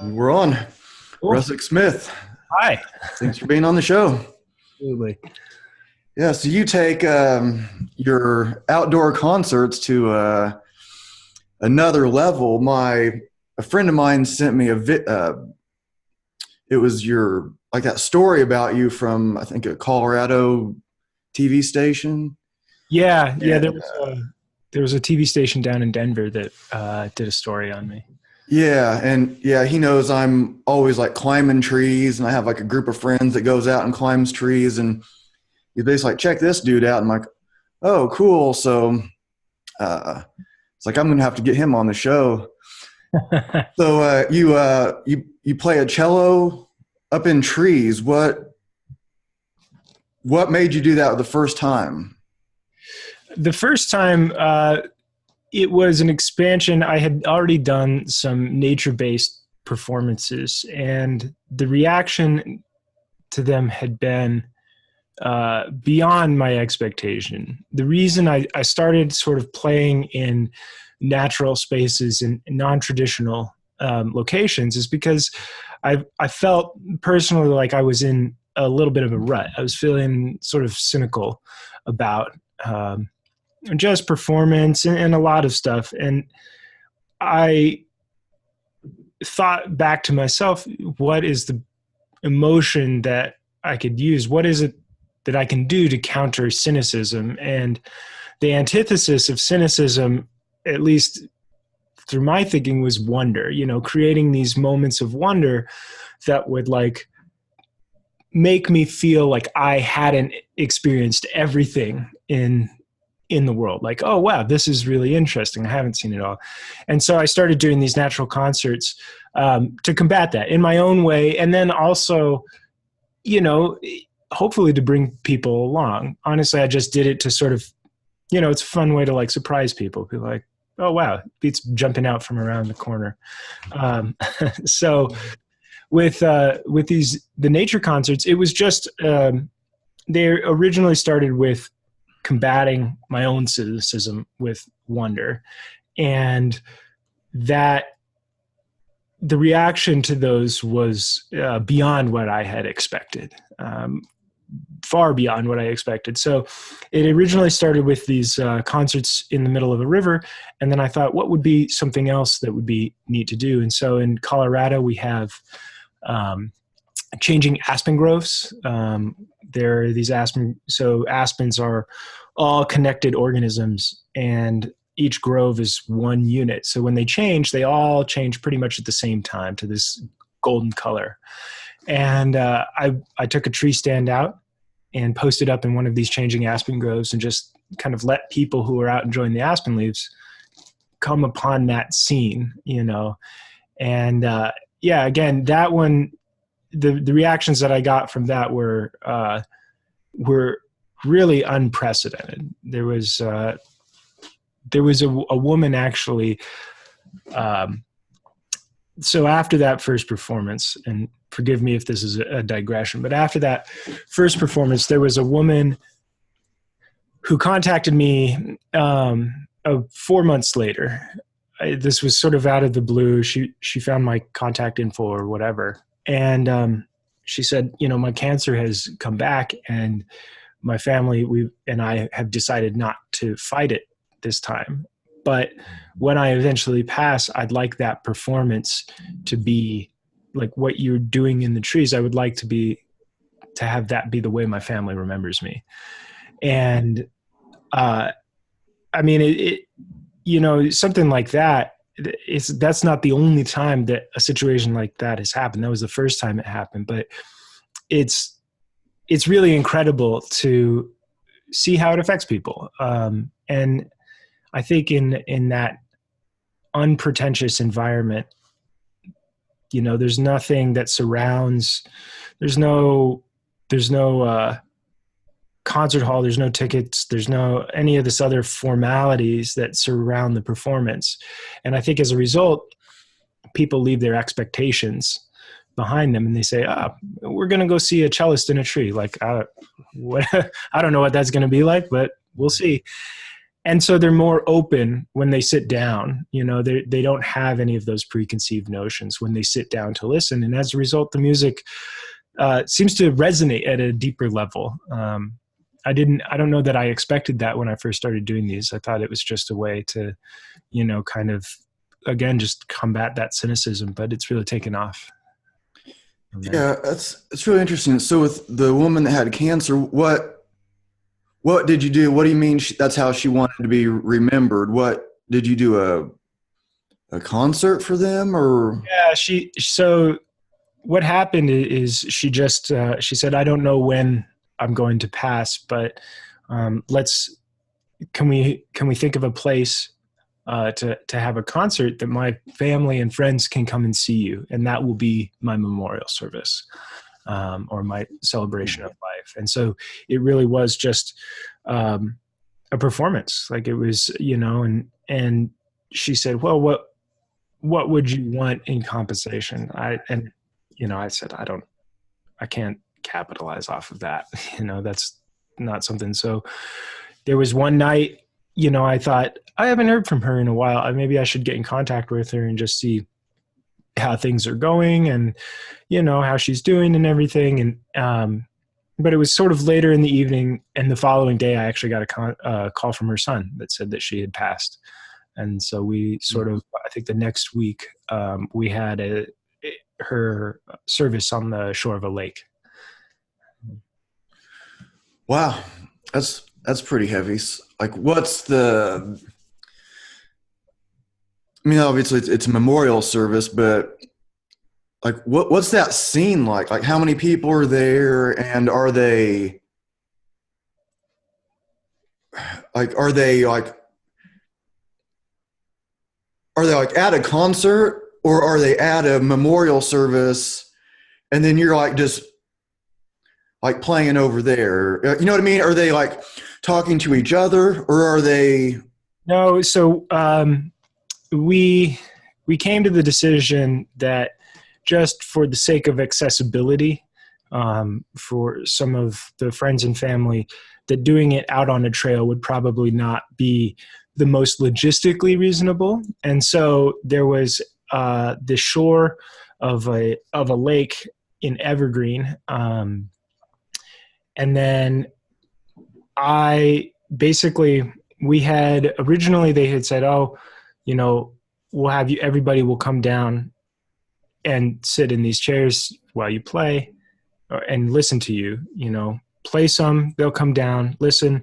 We're on. Cool. Russick Smith, Hi. thanks for being on the show. Absolutely. Yeah, so you take your outdoor concerts to another level. A friend of mine sent me it was your like that story about you from I think a Colorado TV station. Yeah. And There was a TV station down in Denver that did a story on me. yeah, he knows I'm always like climbing trees, and I have like a group of friends that goes out and climbs trees, and he's basically like, check this dude out. And I'm like, oh, cool. So it's like I'm gonna have to get him on the show. So you play a cello up in trees. What made you do that the first time? The first time, it was an expansion. I had already done some nature-based performances, and the reaction to them had been beyond my expectation. The reason I started sort of playing in natural spaces and non-traditional locations is because I felt personally like I was in a little bit of a rut. I was feeling sort of cynical about just performance and a lot of stuff. And I thought back to myself, what is the emotion that I could use? What is it that I can do to counter cynicism? And the antithesis of cynicism, at least through my thinking, was wonder, creating these moments of wonder that would like make me feel like I hadn't experienced everything in the world. Like, oh, wow, this is really interesting. I haven't seen it all. And so I started doing these natural concerts to combat that in my own way. And then also, hopefully to bring people along. Honestly, I just did it to sort of, it's a fun way to like surprise people. People like, oh, wow, beats jumping out from around the corner. So with the nature concerts, it was just, they originally started with combating my own cynicism with wonder, and that the reaction to those was beyond what I had expected, far beyond what I expected. So it originally started with these concerts in the middle of a river, and then I thought, what would be something else that would be neat to do? And so in Colorado, we have changing aspen groves. There are these aspens are all connected organisms, and each grove is one unit. So when they all change pretty much at the same time to this golden color. And I took a tree stand out and posted up in one of these changing aspen groves and just kind of let people who are out enjoying the aspen leaves come upon that scene, And again, that one, the reactions that I got from that were really unprecedented. There was a woman actually. So after that first performance, and forgive me if this is a digression, but after that first performance, there was a woman who contacted me 4 months later. This was sort of out of the blue. She found my contact info or whatever. And she said, my cancer has come back, and my family, and I have decided not to fight it this time. But when I eventually pass, I'd like that performance to be like what you're doing in the trees. I would like to have that be the way my family remembers me. And something like that, that's not the only time that a situation like that has happened. That was the first time it happened, but it's really incredible to see how it affects people. And I think in that unpretentious environment, there's nothing that surrounds, there's no concert hall, there's no tickets, there's no any of this other formalities that surround the performance. And I think as a result, people leave their expectations behind them and they say, we're going to go see a cellist in a tree. Like, I don't know what that's going to be like, but we'll see. and so they're more open when they sit down. They don't have any of those preconceived notions when they sit down to listen, and as a result, the music seems to resonate at a deeper level. I don't know that I expected that when I first started doing these. I thought it was just a way to, kind of, again, just combat that cynicism, but it's really taken off. Yeah, it's really interesting. So with the woman that had cancer, what did you do? What do you mean that's how she wanted to be remembered? What did you do, a concert for them, or? Yeah, so what happened is she just, she said, I don't know when I'm going to pass, but can we think of a place to have a concert that my family and friends can come and see you, and that will be my memorial service, or my celebration of life. And so it really was just a performance. Like, it was, and she said, well, what would you want in compensation? I said, I can't capitalize off of that. That's not something. So there was one night, I thought, I haven't heard from her in a while. Maybe I should get in contact with her and just see how things are going, and, how she's doing and everything. And, but it was sort of later in the evening, and the following day I actually got a call from her son that said that she had passed. And so we sort of, I think the next week, we had her service on the shore of a lake. Wow, that's pretty heavy. Like, obviously it's a memorial service, but like, what's that scene like? Like, how many people are there, and are they at a concert, or are they at a memorial service, and then you're like just like playing over there? You know what I mean? Are they like talking to each other, or are they? No. So we came to the decision that, just for the sake of accessibility, for some of the friends and family, that doing it out on a trail would probably not be the most logistically reasonable. And so there was the shore of a lake in Evergreen. And then we had originally, they had said, we'll have everybody will come down and sit in these chairs while you play, and listen to you, play some, they'll come down, listen.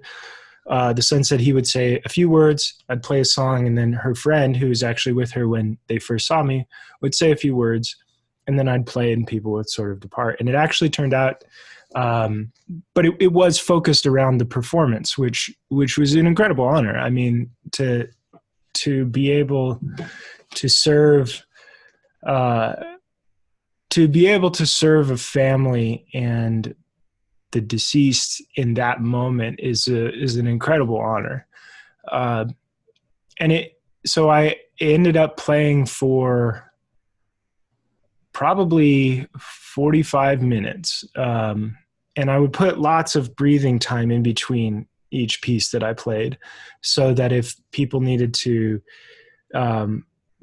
The son said he would say a few words, I'd play a song, and then her friend, who was actually with her when they first saw me, would say a few words, and then I'd play and people would sort of depart. And it actually turned out, but it was focused around the performance, which was an incredible honor. I mean, to be able to serve, a family and the deceased in that moment is an incredible honor. So I ended up playing for probably 45 minutes. And I would put lots of breathing time in between each piece that I played, so that if people needed to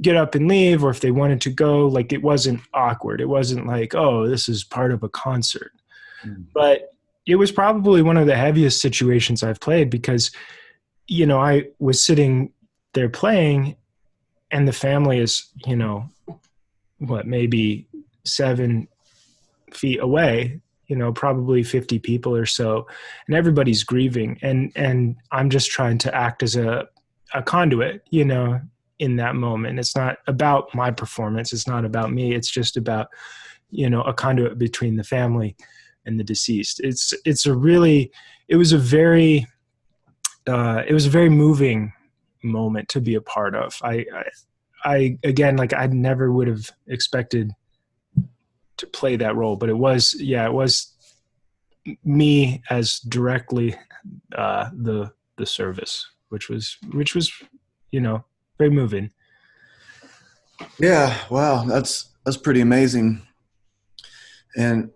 get up and leave, or if they wanted to go, like, it wasn't awkward. It wasn't like, oh, this is part of a concert. But it was probably one of the heaviest situations I've played, because, I was sitting there playing, and the family is, maybe 7 feet away, probably 50 people or so, and everybody's grieving. And I'm just trying to act as a conduit, in that moment. It's not about my performance. It's not about me. It's just about, a conduit between the family and the deceased. It was a very moving moment to be a part of. I again, like, I never would have expected to play that role, but it was me as directly the service, which was very moving. Yeah, wow, that's pretty amazing. And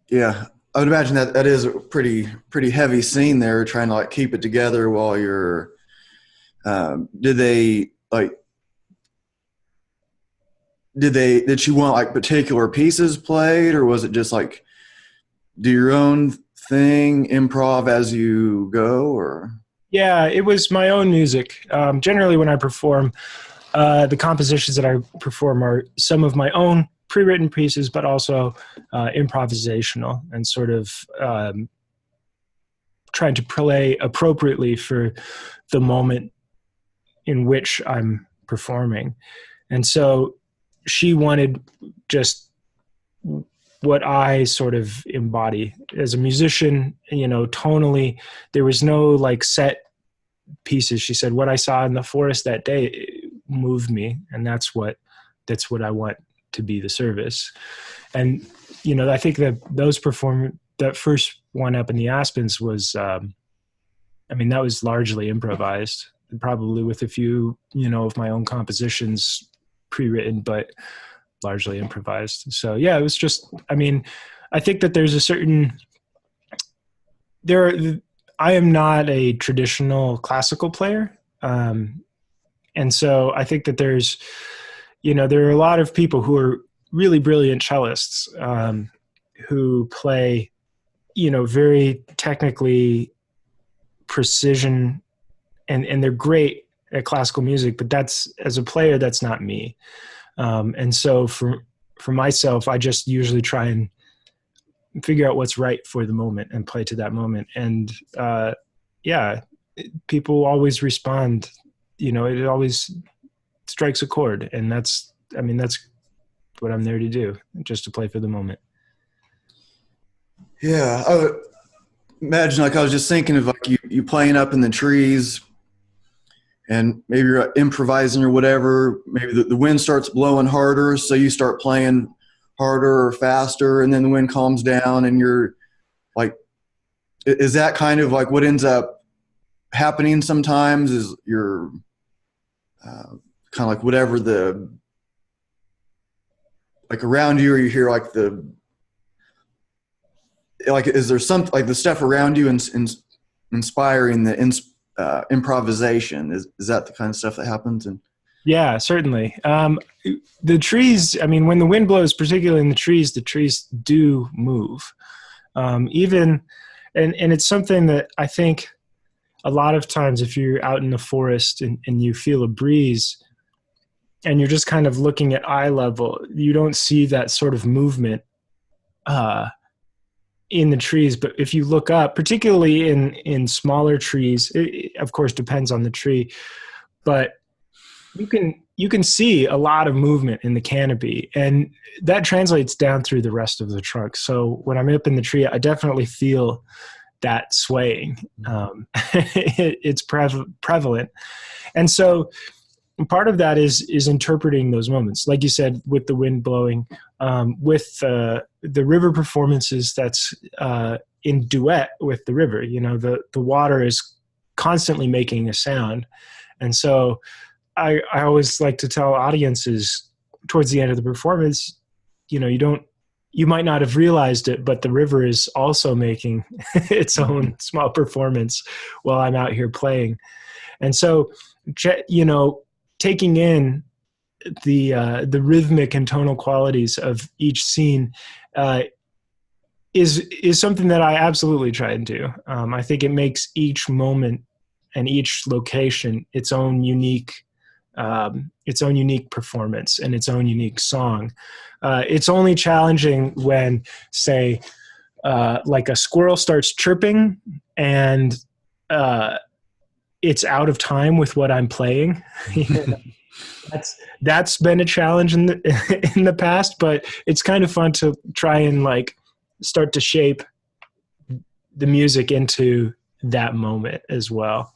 yeah, I would imagine that that is a pretty heavy scene there, trying to like keep it together while you're. Did they like? Did she want like particular pieces played, or was it just like do your own thing, improv as you go, or? Yeah, it was my own music. Generally, when I perform, the compositions that I perform are some of my own pre-written pieces, but also improvisational and sort of trying to play appropriately for the moment in which I'm performing. And so she wanted just what I sort of embody as a musician, tonally. There was no like set pieces. She said, what I saw in the forest that day moved me. And that's what I want to be the service. And, I think that that first one up in the Aspens was, that was largely improvised, probably with a few, of my own compositions pre-written, but largely improvised. So yeah, it was just, I think that there's a certain, I am not a traditional classical player. And so I think that there's, there are a lot of people who are really brilliant cellists who play, very technically precision and they're great at classical music, but as a player, that's not me. And so for myself, I just usually try and figure out what's right for the moment and play to that moment. And people always respond, it always strikes a chord. And that's what I'm there to do, just to play for the moment. Yeah. I would imagine, like, I was just thinking of like you playing up in the trees and maybe you're improvising or whatever. Maybe the wind starts blowing harder, so you start playing harder or faster, and then the wind calms down, and you're like, is that kind of like what ends up happening sometimes? Is you're kind of like whatever the like around you, or you hear like is there some like the stuff around you inspiring the improvisation? Is that the kind of stuff that happens? And yeah, certainly. The trees, when the wind blows, particularly in the trees do move. And it's something that I think a lot of times if you're out in the forest and you feel a breeze and you're just kind of looking at eye level, you don't see that sort of movement in the trees. But if you look up, particularly in smaller trees, it of course depends on the tree, but you can see a lot of movement in the canopy, and that translates down through the rest of the trunk. So when I'm up in the tree, I definitely feel that swaying. It's prevalent. And so part of that is interpreting those moments. Like you said, with the wind blowing, with the river performances, that's in duet with the river. The water is constantly making a sound. And so I always like to tell audiences towards the end of the performance, you might not have realized it, but the river is also making its own small performance while I'm out here playing. And so, taking in the rhythmic and tonal qualities of each scene is something that I absolutely try and do. I think it makes each moment and each location its own unique performance and its own unique song. It's only challenging when, say, like a squirrel starts chirping and it's out of time with what I'm playing. That's been a challenge in the past, but it's kind of fun to try and like start to shape the music into that moment as well.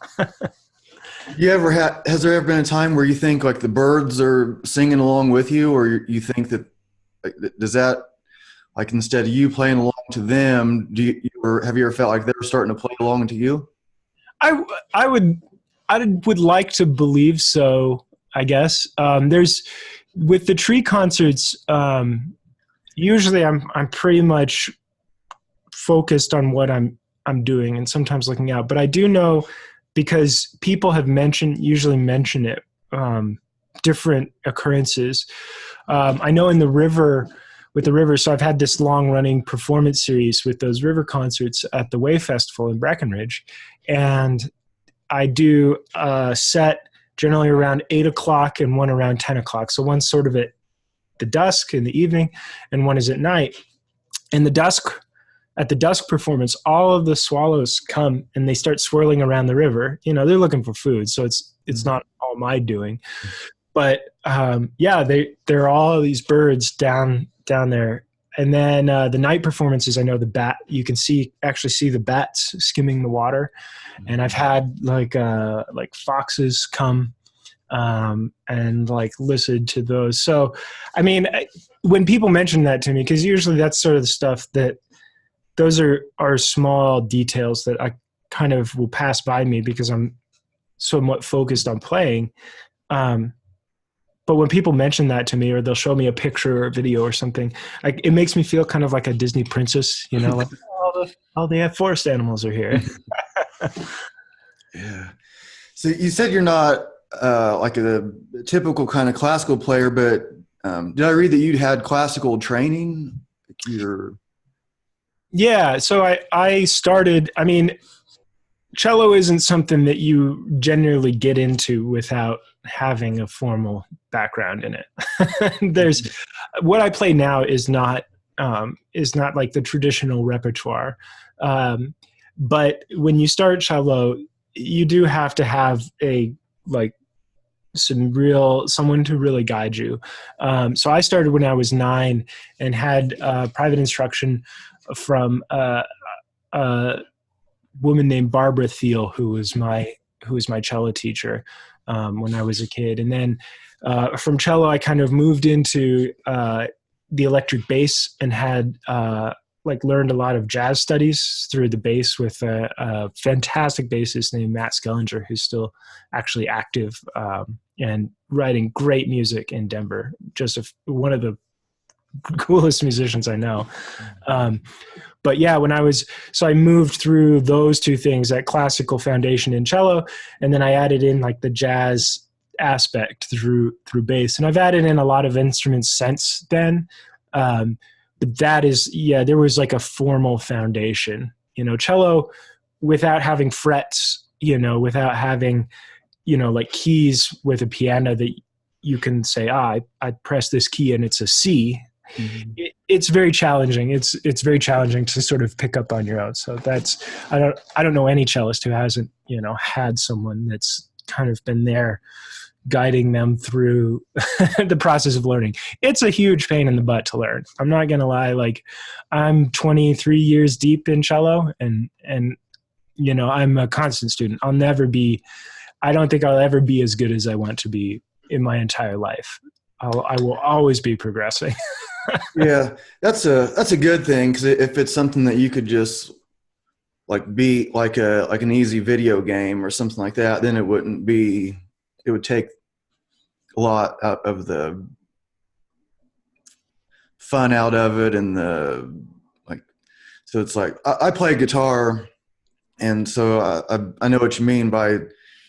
has there ever been a time where you think like the birds are singing along with you, or you think that like, does that, like, instead of you playing along to them, have you ever felt like they're starting to play along to you? I would like to believe so, I guess. There's with the tree concerts, usually I'm pretty much focused on what I'm doing and sometimes looking out. But I do know, because people have usually mention it, different occurrences. I know with the river, so I've had this long running performance series with those river concerts at the Way Festival in Breckenridge. And I do a set generally around 8 o'clock and one around 10 o'clock. So one's sort of at the dusk in the evening and one is at night. And at the dusk performance, all of the swallows come and they start swirling around the river. You know, they're looking for food, so it's not all my doing. But they're all these birds down there. And then the night performances, I know you can actually see the bats skimming the water. And I've had like foxes come and like listen to those. So, I mean, when people mention that to me, because usually that's sort of the stuff that those are small details that I kind of will pass by me because I'm somewhat focused on playing. But when people mention that to me, or they'll show me a picture or a video or something, like it makes me feel kind of like a Disney princess, you know, like, oh, the forest animals are here. Yeah. So you said you're not like a typical kind of classical player, but did I read that you had classical training? Yeah. So I started, I mean, cello isn't something that you generally get into without having a formal background in it. What I play now is not like the traditional repertoire. But when you start cello, you do have to have someone to really guide you. So I started when I was 9 and had private instruction from a woman named Barbara Thiel, who was my cello teacher when I was a kid. And then from cello, I kind of moved into the electric bass and had learned a lot of jazz studies through the bass with a fantastic bassist named Matt Skellinger, who's still actually active and writing great music in Denver. Just one of the coolest musicians I know. But yeah, I moved through those two things, that classical foundation in cello, and then I added in like the jazz aspect through bass. And I've added in a lot of instruments since then. But there was like a formal foundation, you know, cello without having frets, you know, without having, you know, like keys with a piano that you can say, I press this key and it's a C. Mm-hmm. It's very challenging. It's very challenging to sort of pick up on your own. So I don't know any cellist who hasn't, you know, had someone that's kind of been there guiding them through the process of learning. It's a huge pain in the butt to learn. I'm not going to lie. Like, I'm 23 years deep in cello and, you know, I'm a constant student. I don't think I'll ever be as good as I want to be in my entire life. I will always be progressing. Yeah, that's a good thing, because if it's something that you could just like be like an easy video game or something like that, then it would take a lot out of the fun out of it, and so it's like I play guitar, and so I know what you mean by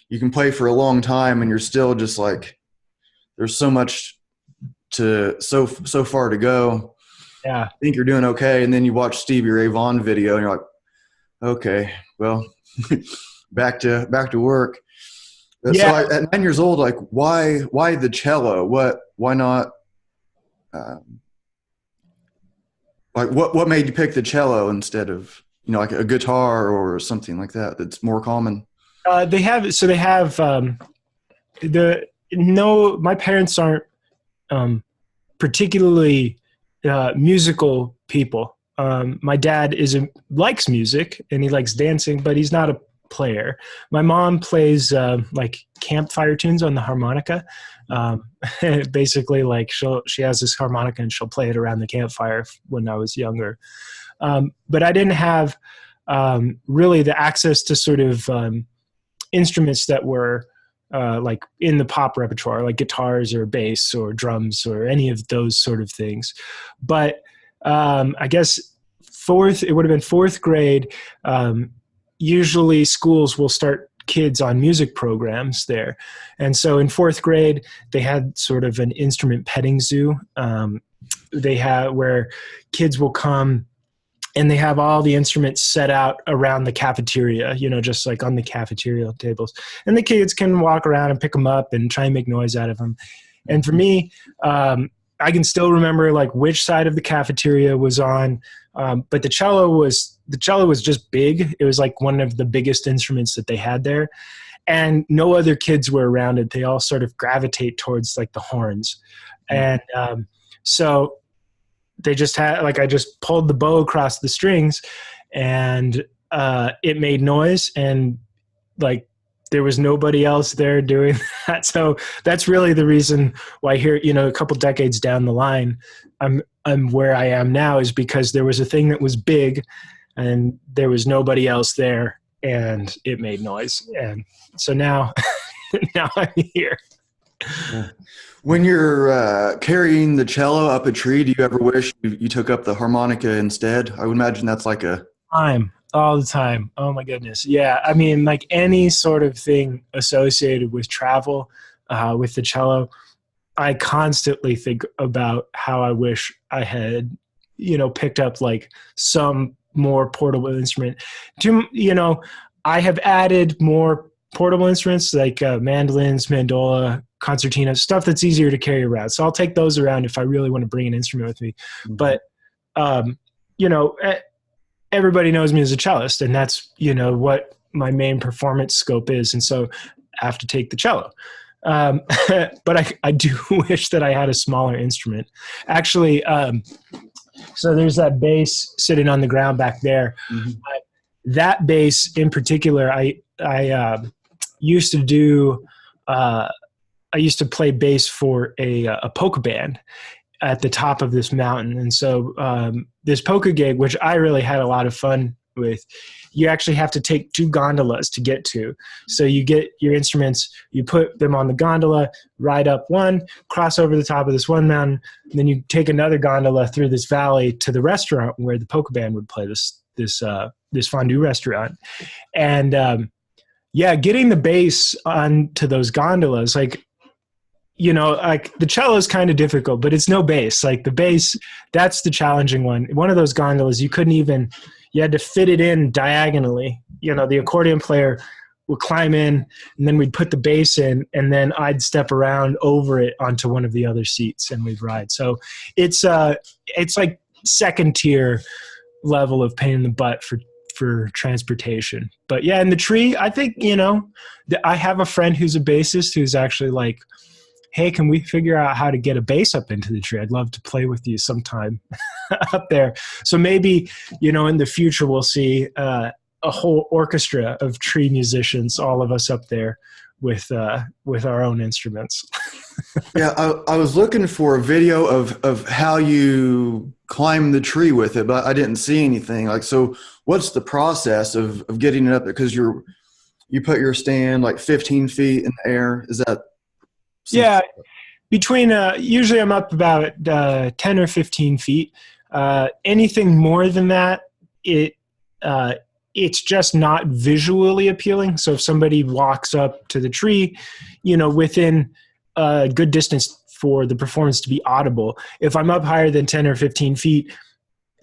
you can play for a long time and you're still just like, there's so much so far to go. Yeah. I think you're doing okay. And then you watch Stevie Ray Vaughan video and you're like, okay, well, back to work. Yeah. So at 9 years old, like, why the cello? Why not? Like what made you pick the cello instead of, you know, like a guitar or something like that that's more common? My parents aren't particularly musical people. My dad likes music and he likes dancing, but he's not a player. My mom plays like campfire tunes on the harmonica. Basically, like she has this harmonica and she'll play it around the campfire when I was younger. But I didn't have really the access to sort of instruments that were like in the pop repertoire, like guitars or bass or drums or any of those sort of things. But I guess it would have been fourth grade. Usually schools will start kids on music programs there. And so in fourth grade, they had sort of an instrument petting zoo. They have where kids will come and they have all the instruments set out around the cafeteria, just like on the cafeteria tables. And the kids can walk around and pick them up and try and make noise out of them. And for me, I can still remember like which side of the cafeteria was on, but the cello was just big. It was like one of the biggest instruments that they had there, and no other kids were around it. They all sort of gravitate towards like the horns, and so they just had like I just pulled the bow across the strings, and it made noise, and like there was nobody else there doing that. So that's really the reason why here, a couple decades down the line, I'm where I am now, is because there was a thing that was big and there was nobody else there and it made noise. And so now, now I'm here. When you're carrying the cello up a tree, do you ever wish you took up the harmonica instead? I would imagine that's like all the time. Oh my goodness. Yeah. I mean, like any sort of thing associated with travel, with the cello, I constantly think about how I wish I had, picked up like some more portable instrument. I have added more portable instruments like mandolins, mandola, concertina, stuff that's easier to carry around. So I'll take those around if I really want to bring an instrument with me. Mm-hmm. But, everybody knows me as a cellist, and that's, what my main performance scope is. And so I have to take the cello. But I do wish that I had a smaller instrument. Actually, so there's that bass sitting on the ground back there. Mm-hmm. That bass in particular, I used to do, I used to play bass for a polka band at the top of this mountain. And so this polka gig, which I really had a lot of fun with, you actually have to take 2 gondolas to get to. So you get your instruments, you put them on the gondola, ride up one, cross over the top of this one mountain, and then you take another gondola through this valley to the restaurant where the polka band would play, this fondue restaurant. And getting the bass onto those gondolas, like the cello is kind of difficult, but it's no bass. Like the bass, that's the challenging one. One of those gondolas, you had to fit it in diagonally. The accordion player would climb in, and then we'd put the bass in, and then I'd step around over it onto one of the other seats and we'd ride. So it's like second tier level of pain in the butt for transportation. But yeah, in the tree, I think, I have a friend who's a bassist who's actually like, hey, can we figure out how to get a bass up into the tree? I'd love to play with you sometime up there. So maybe, in the future, we'll see a whole orchestra of tree musicians, all of us up there with our own instruments. Yeah, I was looking for a video of how you climb the tree with it, but I didn't see anything. Like, so what's the process of getting it up there? Because you put your stand like 15 feet in the air. Is that... Yeah, between usually I'm up about 10 or 15 feet. Anything more than that, it's just not visually appealing. So if somebody walks up to the tree, within a good distance for the performance to be audible, if I'm up higher than 10 or 15 feet,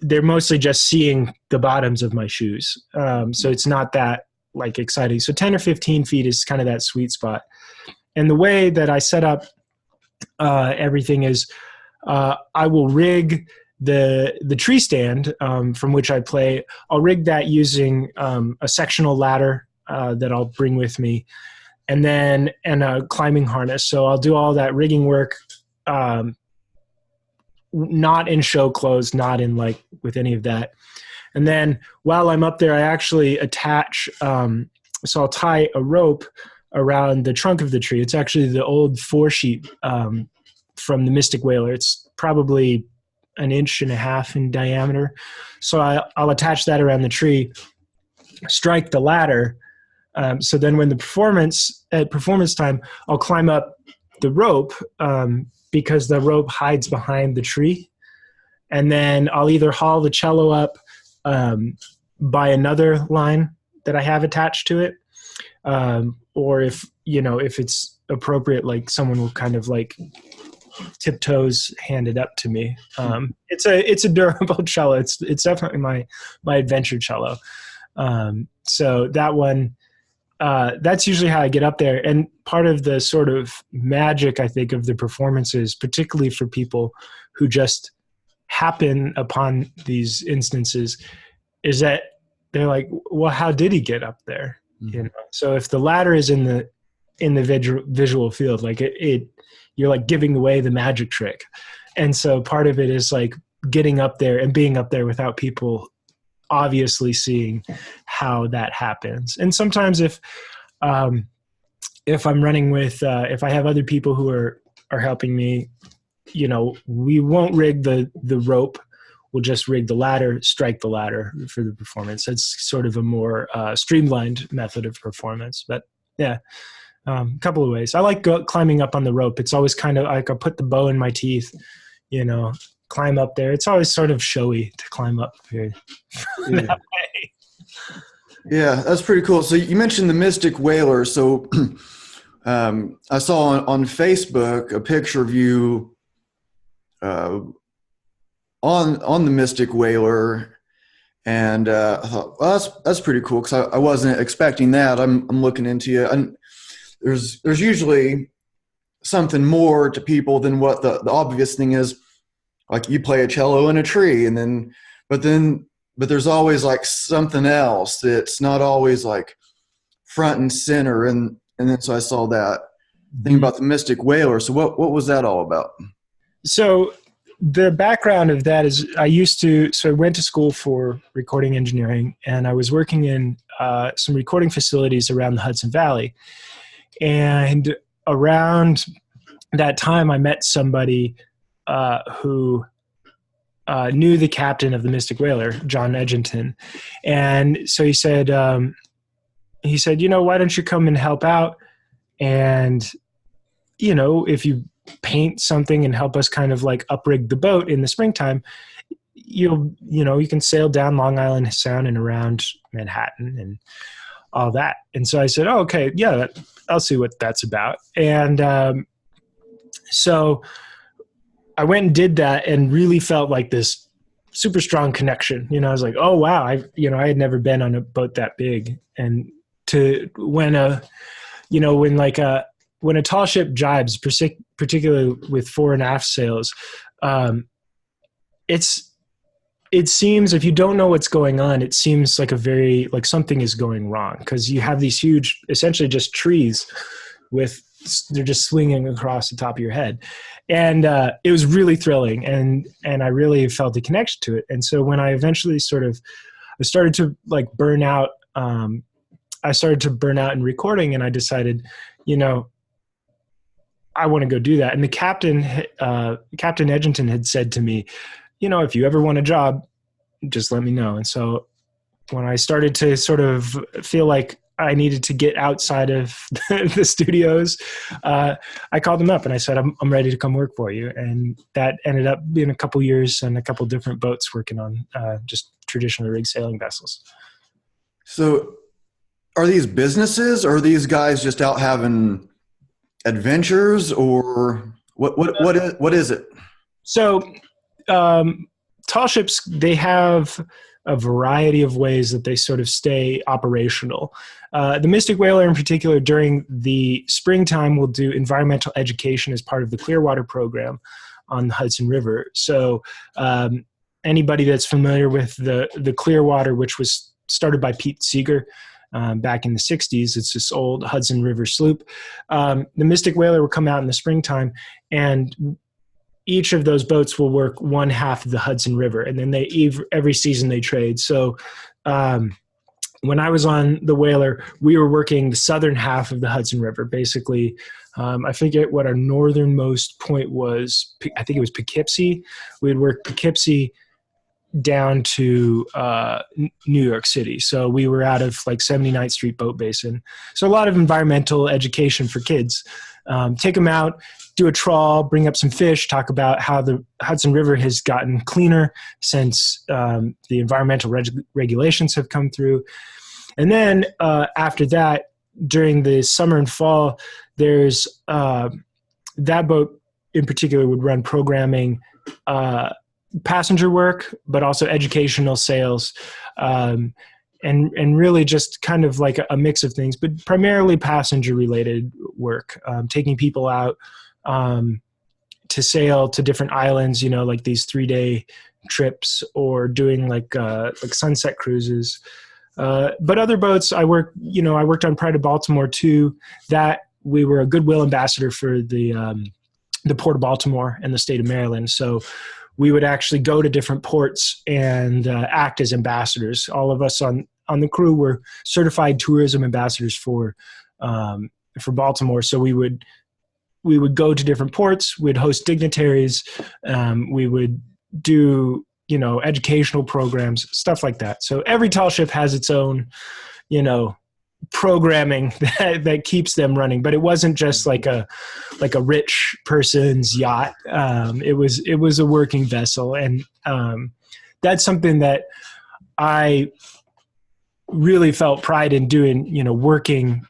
they're mostly just seeing the bottoms of my shoes. So it's not that like exciting. So 10 or 15 feet is kind of that sweet spot. And the way that I set up everything is I will rig the tree stand from which I play. I'll rig that using a sectional ladder that I'll bring with me, and a climbing harness. So I'll do all that rigging work, not in show clothes, not in like with any of that. And then while I'm up there, I actually attach, so I'll tie a rope around the trunk of the tree. It's actually the old 4-sheet from the Mystic Whaler. It's probably 1.5 inches in diameter. So I'll attach that around the tree, strike the ladder. So then when at performance time, I'll climb up the rope because the rope hides behind the tree. And then I'll either haul the cello up by another line that I have attached to it. Or if it's appropriate, like someone will kind of like tiptoes hand it up to me. It's a durable cello. It's definitely my adventure cello. So that one, that's usually how I get up there. And part of the sort of magic, I think, of the performances, particularly for people who just happen upon these instances, is that they're like, well, how did he get up there? Mm-hmm. So if the ladder is in the visual field, like it you're like giving away the magic trick. And so part of it is like getting up there and being up there without people obviously seeing how that happens. And sometimes if I'm running with, if I have other people who are helping me, we won't rig the rope. We'll just rig the ladder, strike the ladder for the performance. It's sort of a more streamlined method of performance. But yeah, a couple of ways. I like climbing up on the rope. It's always kind of like I put the bow in my teeth, climb up there. It's always sort of showy to climb up here that way. Yeah, that's pretty cool. So you mentioned the Mystic Whaler. So I saw on Facebook a picture of you on the Mystic Whaler, and I thought, well, that's pretty cool, because I wasn't expecting that. I'm looking into you, and there's usually something more to people than what the obvious thing is. Like you play a cello in a tree, but there's always like something else that's not always like front and center. And then so I saw that thing about the Mystic Whaler. So what was that all about? So the background of that is I went to school for recording engineering, and I was working in some recording facilities around the Hudson Valley. And around that time, I met somebody who knew the captain of the Mystic Whaler, John Edgington. And so he said, why don't you come and help out? And, if you paint something and help us kind of like uprig the boat in the springtime, you can sail down Long Island Sound and around Manhattan and all that. And so I said, oh, okay, yeah, I'll see what that's about. And so I went and did that and really felt like this super strong connection. I was like, oh, wow, I had never been on a boat that big. And when a tall ship jibes, particularly with fore and aft sails, it seems, if you don't know what's going on, it seems like something is going wrong, because you have these huge, essentially just trees they're just swinging across the top of your head. And it was really thrilling, and I really felt a connection to it. And so when I eventually I started to like burn out, in recording, and I decided, I want to go do that. And the Captain Edgington had said to me, if you ever want a job, just let me know. And so when I started to sort of feel like I needed to get outside of the studios, I called him up and I said, I'm ready to come work for you. And that ended up being a couple years and a couple different boats working on just traditional rigged sailing vessels. So are these businesses, or are these guys just out having adventures, or what is it? So tall ships, they have a variety of ways that they sort of stay operational. The Mystic Whaler in particular, during the springtime, will do environmental education as part of the Clearwater program on the Hudson River. So anybody that's familiar with the Clearwater, which was started by Pete Seeger back in the 60s, it's this old Hudson River sloop. The Mystic Whaler will come out in the springtime, and each of those boats will work one half of the Hudson River, and then every season they trade. So when I was on the Whaler, we were working the southern half of the Hudson River. Basically, I forget what our northernmost point was. I think it was Poughkeepsie. We'd work Poughkeepsie down to New York City. So we were out of like 79th Street Boat Basin. So a lot of environmental education for kids. take them out, do a trawl, bring up some fish, talk about how the Hudson River has gotten cleaner since the environmental regulations have come through. And then after that, during the summer and fall, there's that boat in particular would run programming, passenger work, but also educational sales, and really just kind of like a mix of things, but primarily passenger related work, taking people out to sail to different islands, like these 3-day trips, or doing like sunset cruises. But other boats, I worked on Pride of Baltimore too. That we were a goodwill ambassador for the Port of Baltimore and the state of Maryland. So we would actually go to different ports and act as ambassadors. All of us on the crew were certified tourism ambassadors for Baltimore. So we would go to different ports. We'd host dignitaries. We would do educational programs, stuff like that. So every tall ship has its own, programming that keeps them running. But it wasn't just like a rich person's yacht. It was a working vessel, and that's something that I really felt pride in doing. Working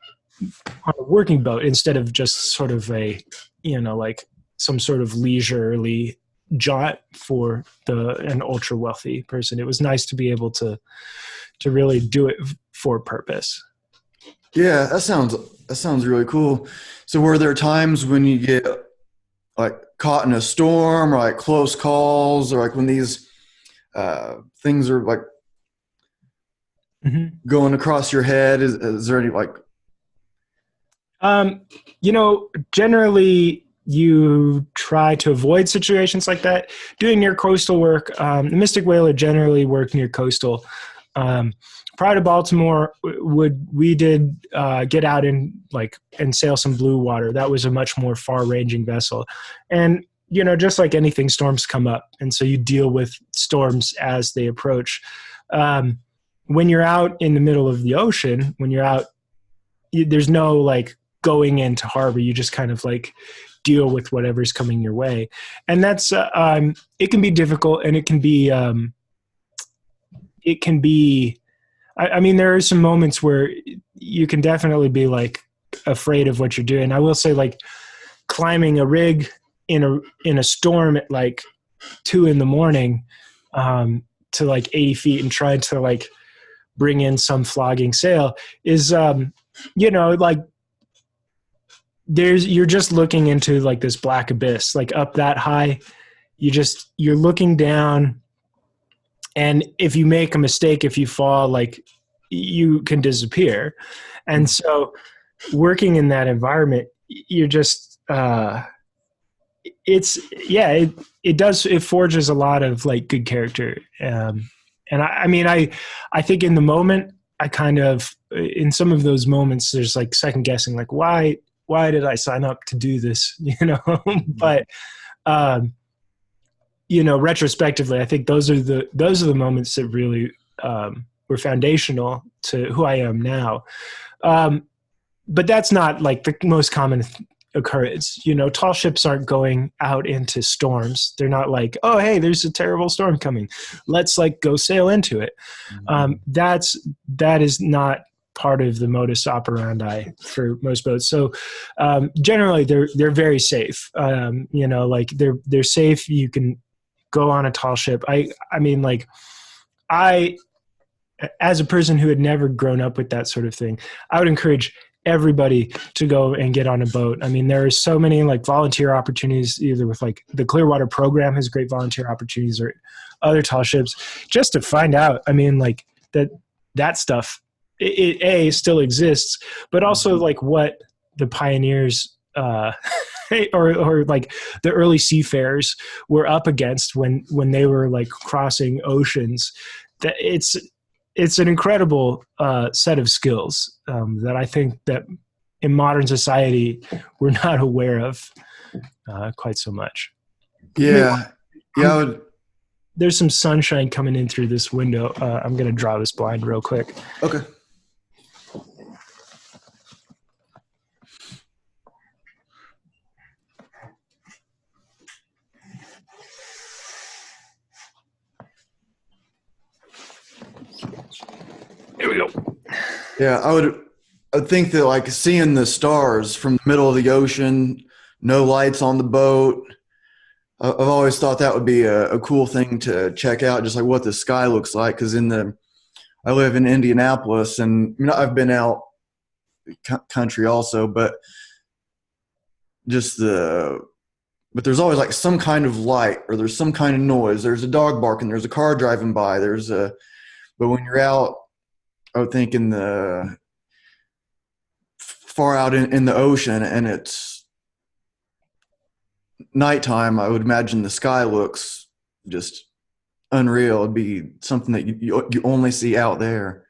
on a working boat instead of just sort of a like some sort of leisurely jaunt for an ultra wealthy person. It was nice to be able to really do it for a purpose. Yeah, that sounds really cool. So were there times when you get like caught in a storm, or like close calls, or like when these things are like going across your head? Is there any like generally you try to avoid situations like that. Doing near coastal work, the Mystic Whaler generally work near coastal. Prior to Baltimore, we did get out and sail some blue water. That was a much more far-ranging vessel, and just like anything, storms come up, and so you deal with storms as they approach. When you're out in the middle of the ocean, there's no like going into harbor. You just kind of like deal with whatever's coming your way, and that's it can be difficult, and it can be. I mean, there are some moments where you can definitely be like afraid of what you're doing. I will say, like climbing a rig in a storm at like 2 a.m. To like 80 feet and trying to like bring in some flogging sail is, like you're just looking into like this black abyss, like up that high, you're looking down. And if you make a mistake, if you fall, like you can disappear. And so working in that environment, you're just, it forges a lot of like good character. And I think in the moment, I kind of, in some of those moments, there's like second guessing, like why did I sign up to do this? But, retrospectively, I think those are the moments that really were foundational to who I am now. But that's not like the most common occurrence. Tall ships aren't going out into storms. They're not like, oh, hey, there's a terrible storm coming. Let's like go sail into it. That is not part of the modus operandi for most boats. So generally they're very safe. Like they're safe. You can go on a tall ship. I mean, like I, as a person who had never grown up with that sort of thing, I would encourage everybody to go and get on a boat. I mean, there are so many like volunteer opportunities, either with like the Clearwater program has great volunteer opportunities, or other tall ships, just to find out. I mean, like that stuff, it still exists, but also like what the pioneers, or like the early seafarers were up against when they were like crossing oceans. That it's an incredible set of skills that I think that in modern society we're not aware of quite so much. Yeah. Yeah. There's some sunshine coming in through this window. I'm going to draw this blind real quick. Okay. Here we go. Yeah, I think that like seeing the stars from the middle of the ocean, no lights on the boat. I've always thought that would be a cool thing to check out, just like what the sky looks like. Because I live in Indianapolis, and I've been out country also, but just but there's always like some kind of light, or there's some kind of noise. There's a dog barking. There's a car driving by. But when you're out, I would think in the far out in the ocean, and it's nighttime, I would imagine the sky looks just unreal. It'd be something that you only see out there.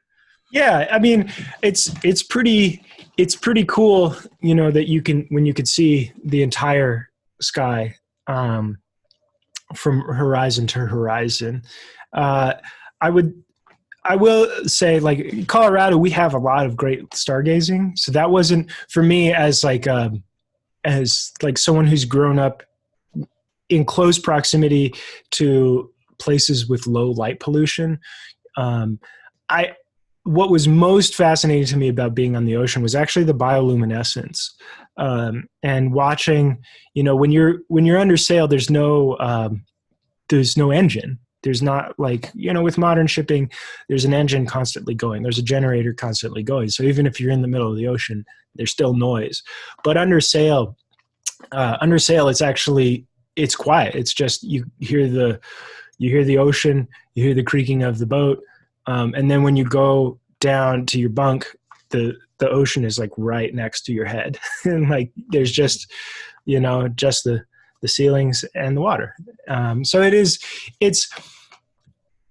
Yeah, I mean, it's pretty cool, that when you could see the entire sky from horizon to horizon. I will say, like, Colorado, we have a lot of great stargazing. So that wasn't for me as someone who's grown up in close proximity to places with low light pollution. What was most fascinating to me about being on the ocean was actually the bioluminescence, and watching. When you're under sail, there's no engine. There's not with modern shipping, there's an engine constantly going. There's a generator constantly going. So even if you're in the middle of the ocean, there's still noise. But under sail, it's quiet. It's just you hear the ocean, you hear the creaking of the boat. And then when you go down to your bunk, the ocean is like right next to your head. And there's just, just the ceilings and the water. So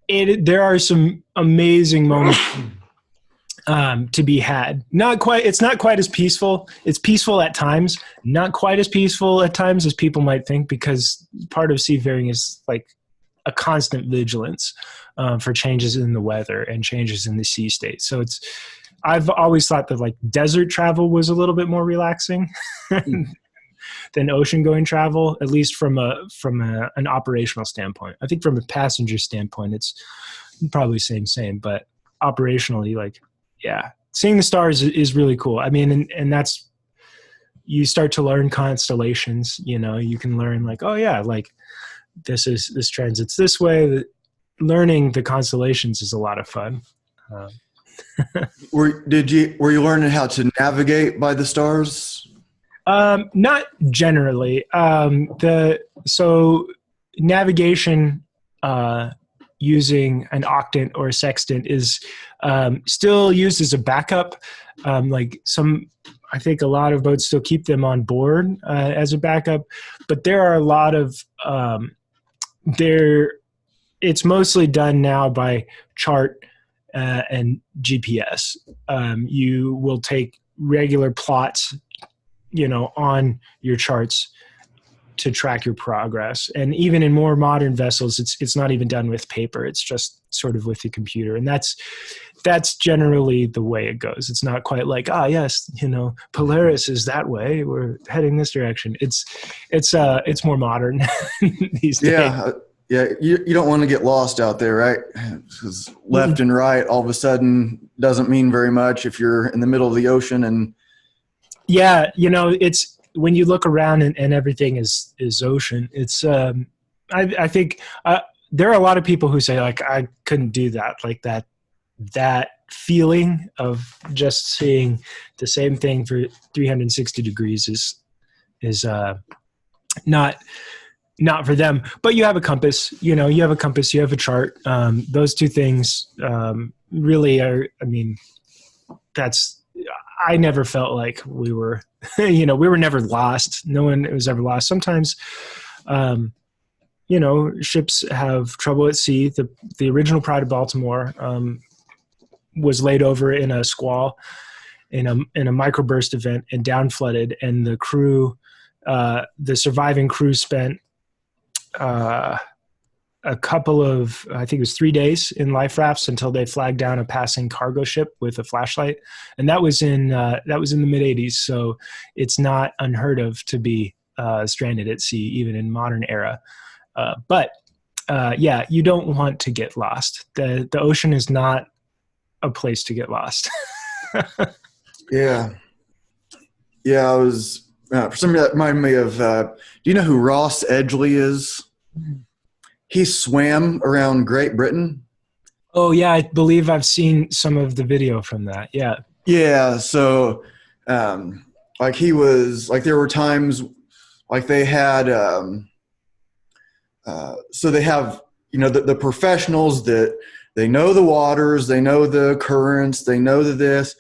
there are some amazing moments to be had. It's not quite as peaceful. It's peaceful at times, not quite as peaceful at times as people might think, because part of seafaring is like a constant vigilance for changes in the weather and changes in the sea state. So I've always thought that desert travel was a little bit more relaxing than ocean going travel, at least from an operational standpoint. I think from a passenger standpoint, it's probably same, but operationally, seeing the stars is really cool. I mean, and that's, you start to learn constellations, you can learn this transits this way. Learning the constellations is a lot of fun. Were you learning how to navigate by the stars? Not generally. So navigation using an octant or a sextant is still used as a backup. I think a lot of boats still keep them on board as a backup, but there are a lot of it's mostly done now by chart and GPS. You will take regular plots, on your charts to track your progress. And even in more modern vessels, it's not even done with paper. It's just sort of with the computer. And that's generally the way it goes. It's not quite like, yes, Polaris is that way, we're heading this direction. It's more modern these days. Yeah. You don't want to get lost out there, right? Because left and right all of a sudden doesn't mean very much if you're in the middle of the ocean. And yeah, it's when you look around and everything is ocean. It's I think there are a lot of people who say I couldn't do that, that feeling of just seeing the same thing for 360 degrees is not for them. But you have a compass, you have a chart. Those two things really are, I never felt like we were, we were never lost. No one was ever lost. Sometimes, ships have trouble at sea. The original Pride of Baltimore was laid over in a squall in a microburst event and down flooded, and the crew, the surviving crew spent a couple of, I think it was 3 days in life rafts until they flagged down a passing cargo ship with a flashlight. And that was in the mid 80s. So it's not unheard of to be stranded at sea, even in modern era. But you don't want to get lost. The ocean is not a place to get lost. Yeah. Yeah, I was, for some reason that reminded me of, do you know who Ross Edgley is? He swam around Great Britain. Oh yeah, I believe I've seen some of the video from that. Yeah. Yeah, so like he was, like there were times like they had, so they have, you know, the professionals that they know the waters, they know the currents, they know this,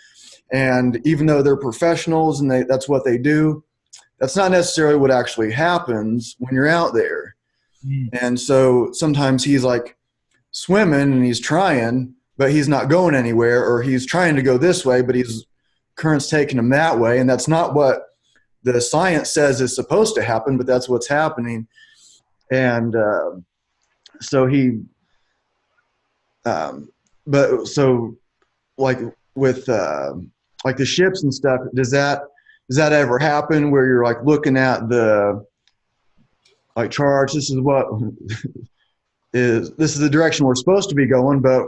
and even though they're professionals and that's what they do, that's not necessarily what actually happens when you're out there. Mm. And so sometimes he's like swimming and he's trying, but he's not going anywhere, or he's trying to go this way, but he's current's taking him that way. And that's not what the science says is supposed to happen, but that's what's happening. And so he, but so like with like the ships and stuff, does that ever happen where you're like looking at the like charts? This is what this is the direction we're supposed to be going, but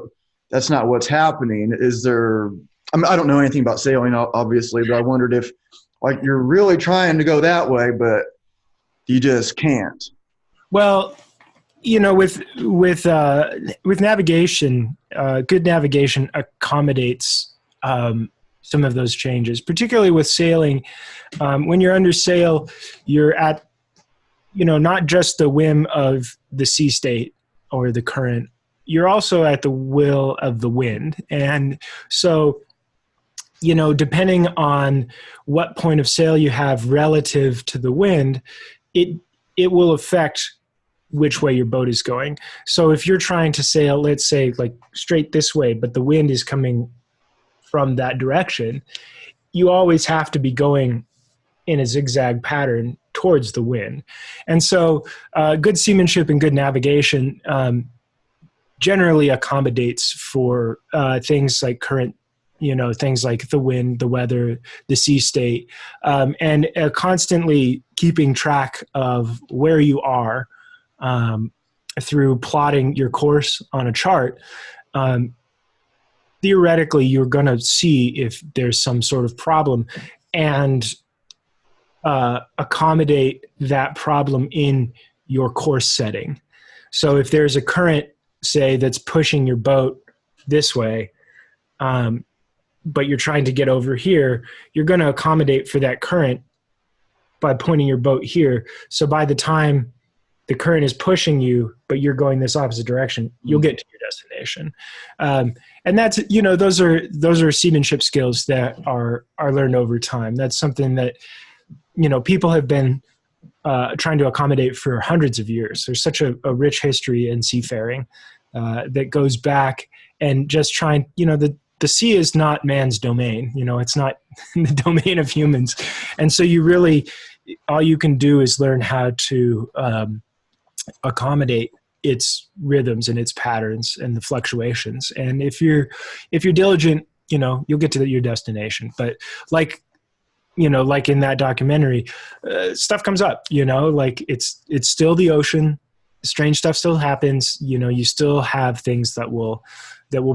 that's not what's happening. Is there? I mean, I don't know anything about sailing, obviously, but I wondered if like you're really trying to go that way, but you just can't. Well, you know, with navigation, good navigation accommodates some of those changes, particularly with sailing. When you're under sail, you're at, you know, not just the whim of the sea state or the current, you're also at the will of the wind. And so, you know, depending on what point of sail you have relative to the wind, it will affect which way your boat is going. So if you're trying to sail, let's say like straight this way, but the wind is coming from that direction, you always have to be going in a zigzag pattern towards the wind. And so good seamanship and good navigation generally accommodates for things like current, you know, things like the wind, the weather, the sea state, and constantly keeping track of where you are through plotting your course on a chart. Theoretically, you're going to see if there's some sort of problem and accommodate that problem in your course setting. So if there's a current, say, that's pushing your boat this way, but you're trying to get over here, you're going to accommodate for that current by pointing your boat here. So by the time the current is pushing you, but you're going this opposite direction, you'll get to your destination. And that's, you know, those are seamanship skills that are learned over time. That's something that, you know, people have been trying to accommodate for hundreds of years. There's such a rich history in seafaring that goes back and just trying, you know, the sea is not man's domain. You know, it's not the domain of humans. And so you really, all you can do is learn how to accommodate its rhythms and its patterns and the fluctuations. And if you're diligent, you know, you'll get to your destination. But like, you know, like in that documentary, stuff comes up, you know, like it's still the ocean. Strange stuff still happens. You know, you still have things that will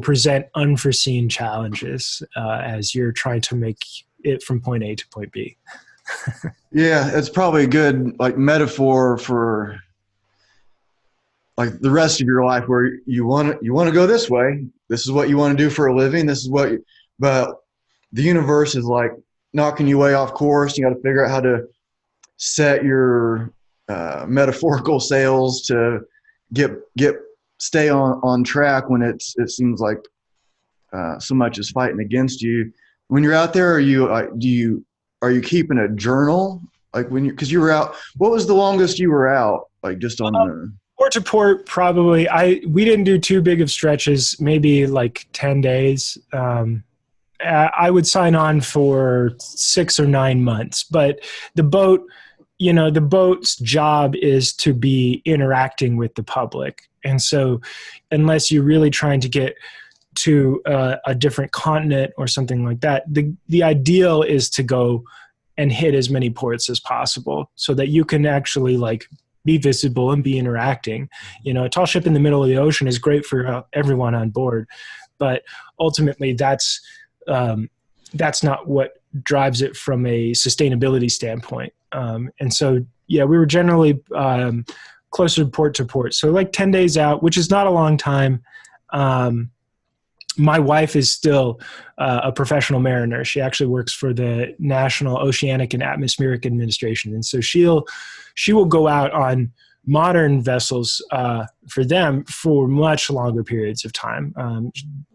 present unforeseen challenges as you're trying to make it from point A to point B. Yeah, it's probably a good like metaphor for like the rest of your life, where you want to go this way. This is what you want to do for a living. This is what, but the universe is like knocking you way off course. You got to figure out how to set your metaphorical sails to stay on track when it seems like so much is fighting against you. When you're out there, are you keeping a journal? Like because you were out, what was the longest you were out? Like just on the port to port, probably. We didn't do too big of stretches, maybe like 10 days. I would sign on for 6 or 9 months, but the boat, you know, the boat's job is to be interacting with the public. And so unless you're really trying to get to a different continent or something like that, the ideal is to go and hit as many ports as possible so that you can actually like be visible and be interacting. You know, a tall ship in the middle of the ocean is great for everyone on board, but ultimately that's not what drives it from a sustainability standpoint. And so, yeah, we were generally closer to port. So like 10 days out, which is not a long time. My wife is still a professional mariner. She actually works for the National Oceanic and Atmospheric Administration. And so she will go out on modern vessels for them for much longer periods of time,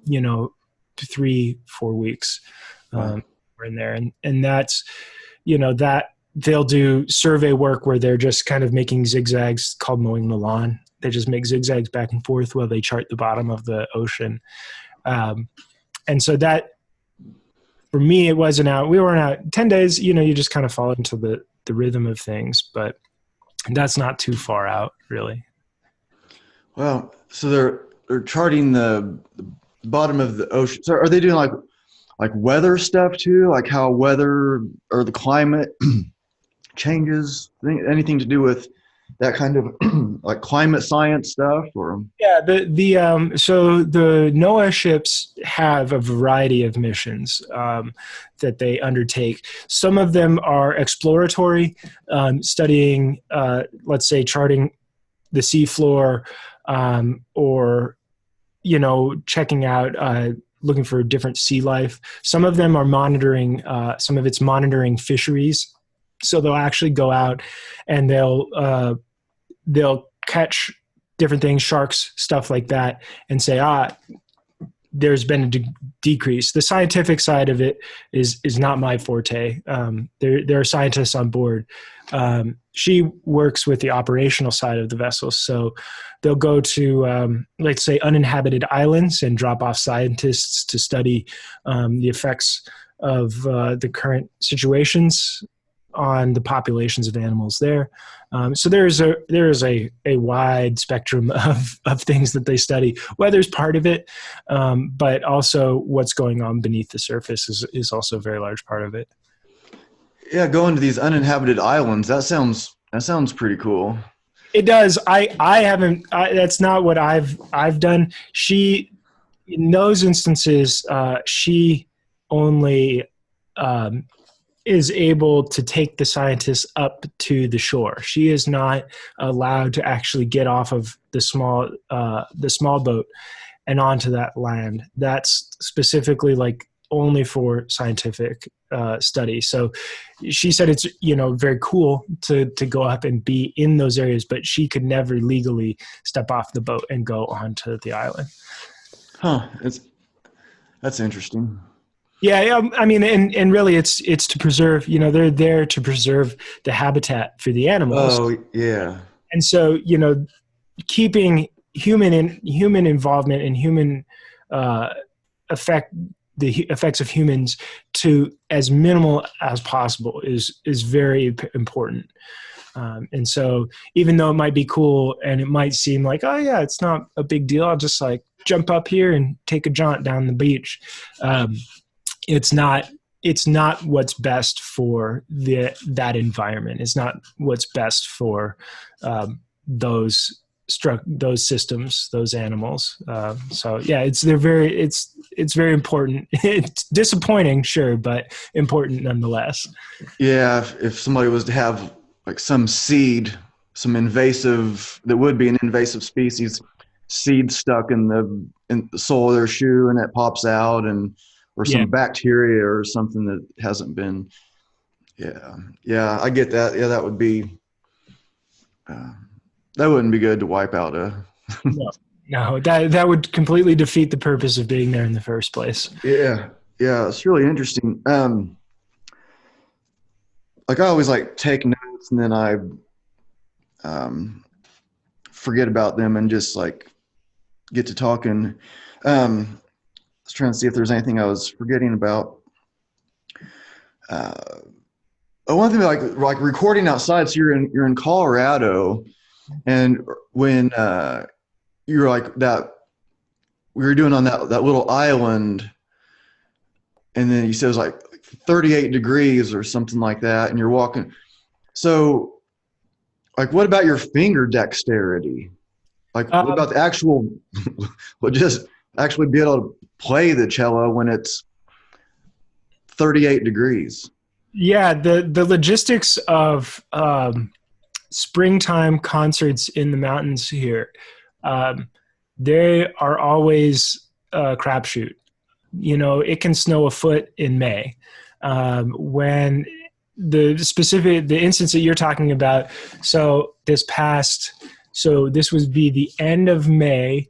3-4 weeks. We're in there. And that's, that they'll do survey work where they're just kind of making zigzags, called mowing the lawn. They just make zigzags back and forth while they chart the bottom of the ocean. And so that, for me, it wasn't out. We weren't out 10 days, you just kind of fall into the rhythm of things, but that's not too far out, really. Well, so they're charting the bottom of the ocean. So are they doing like weather stuff too? Like how weather or the climate changes? Anything to do with that kind of like climate science stuff? Or yeah, so the NOAA ships have a variety of missions that they undertake. Some of them are exploratory, studying, let's say, charting the seafloor, or checking out, looking for different sea life. Some of them are monitoring. Some of it's monitoring fisheries. So they'll actually go out and they'll catch different things, sharks, stuff like that, and say, there's been a decrease. The scientific side of it is not my forte. There are scientists on board. She works with the operational side of the vessel. So they'll go to, let's say, uninhabited islands and drop off scientists to study the effects of the current situations on the populations of animals there. So there is a wide spectrum of things that they study. Weather's part of it, but also what's going on beneath the surface is also a very large part of it. Yeah, going to these uninhabited islands, that sounds pretty cool. It does. I haven't. That's not what I've done. She, in those instances, she only is able to take the scientists up to the shore. She is not allowed to actually get off of the small boat and onto that land. That's specifically like only for scientific study. So she said it's very cool to go up and be in those areas, but she could never legally step off the boat and go onto the island. Huh. That's interesting. Yeah, I mean, and really, it's to preserve. They're there to preserve the habitat for the animals. Oh, yeah. And so, keeping human involvement and human the effects of humans to as minimal as possible is very important. And so, even though it might be cool and it might seem like, oh yeah, it's not a big deal, I'll just like jump up here and take a jaunt down the beach. It's not what's best for that environment. It's not what's best for those systems, those animals. So yeah, it's very important. It's disappointing, sure, but important nonetheless. Yeah, if somebody was to have like some invasive, that would be an invasive species seed stuck in the sole of their shoe, and it pops out, or some bacteria or something that hasn't been. Yeah, I get that. Yeah, that would be. That wouldn't be good to wipe out a. No, that would completely defeat the purpose of being there in the first place. Yeah, it's really interesting. Like I always like take notes, and then I forget about them and just like get to talking. I was trying to see if there's anything I was forgetting about. One thing like recording outside. So you're in Colorado, and when you were like that, we were doing on that little island, and then you said it was like 38 degrees or something like that, and you're walking. So, like, what about your finger dexterity? Like, what about the actual, just actually be able to play the cello when it's 38 degrees. Yeah, the logistics of springtime concerts in the mountains here, um, they are always a crapshoot. You know, it can snow a foot in May. When the instance that you're talking about, so this would be the end of May,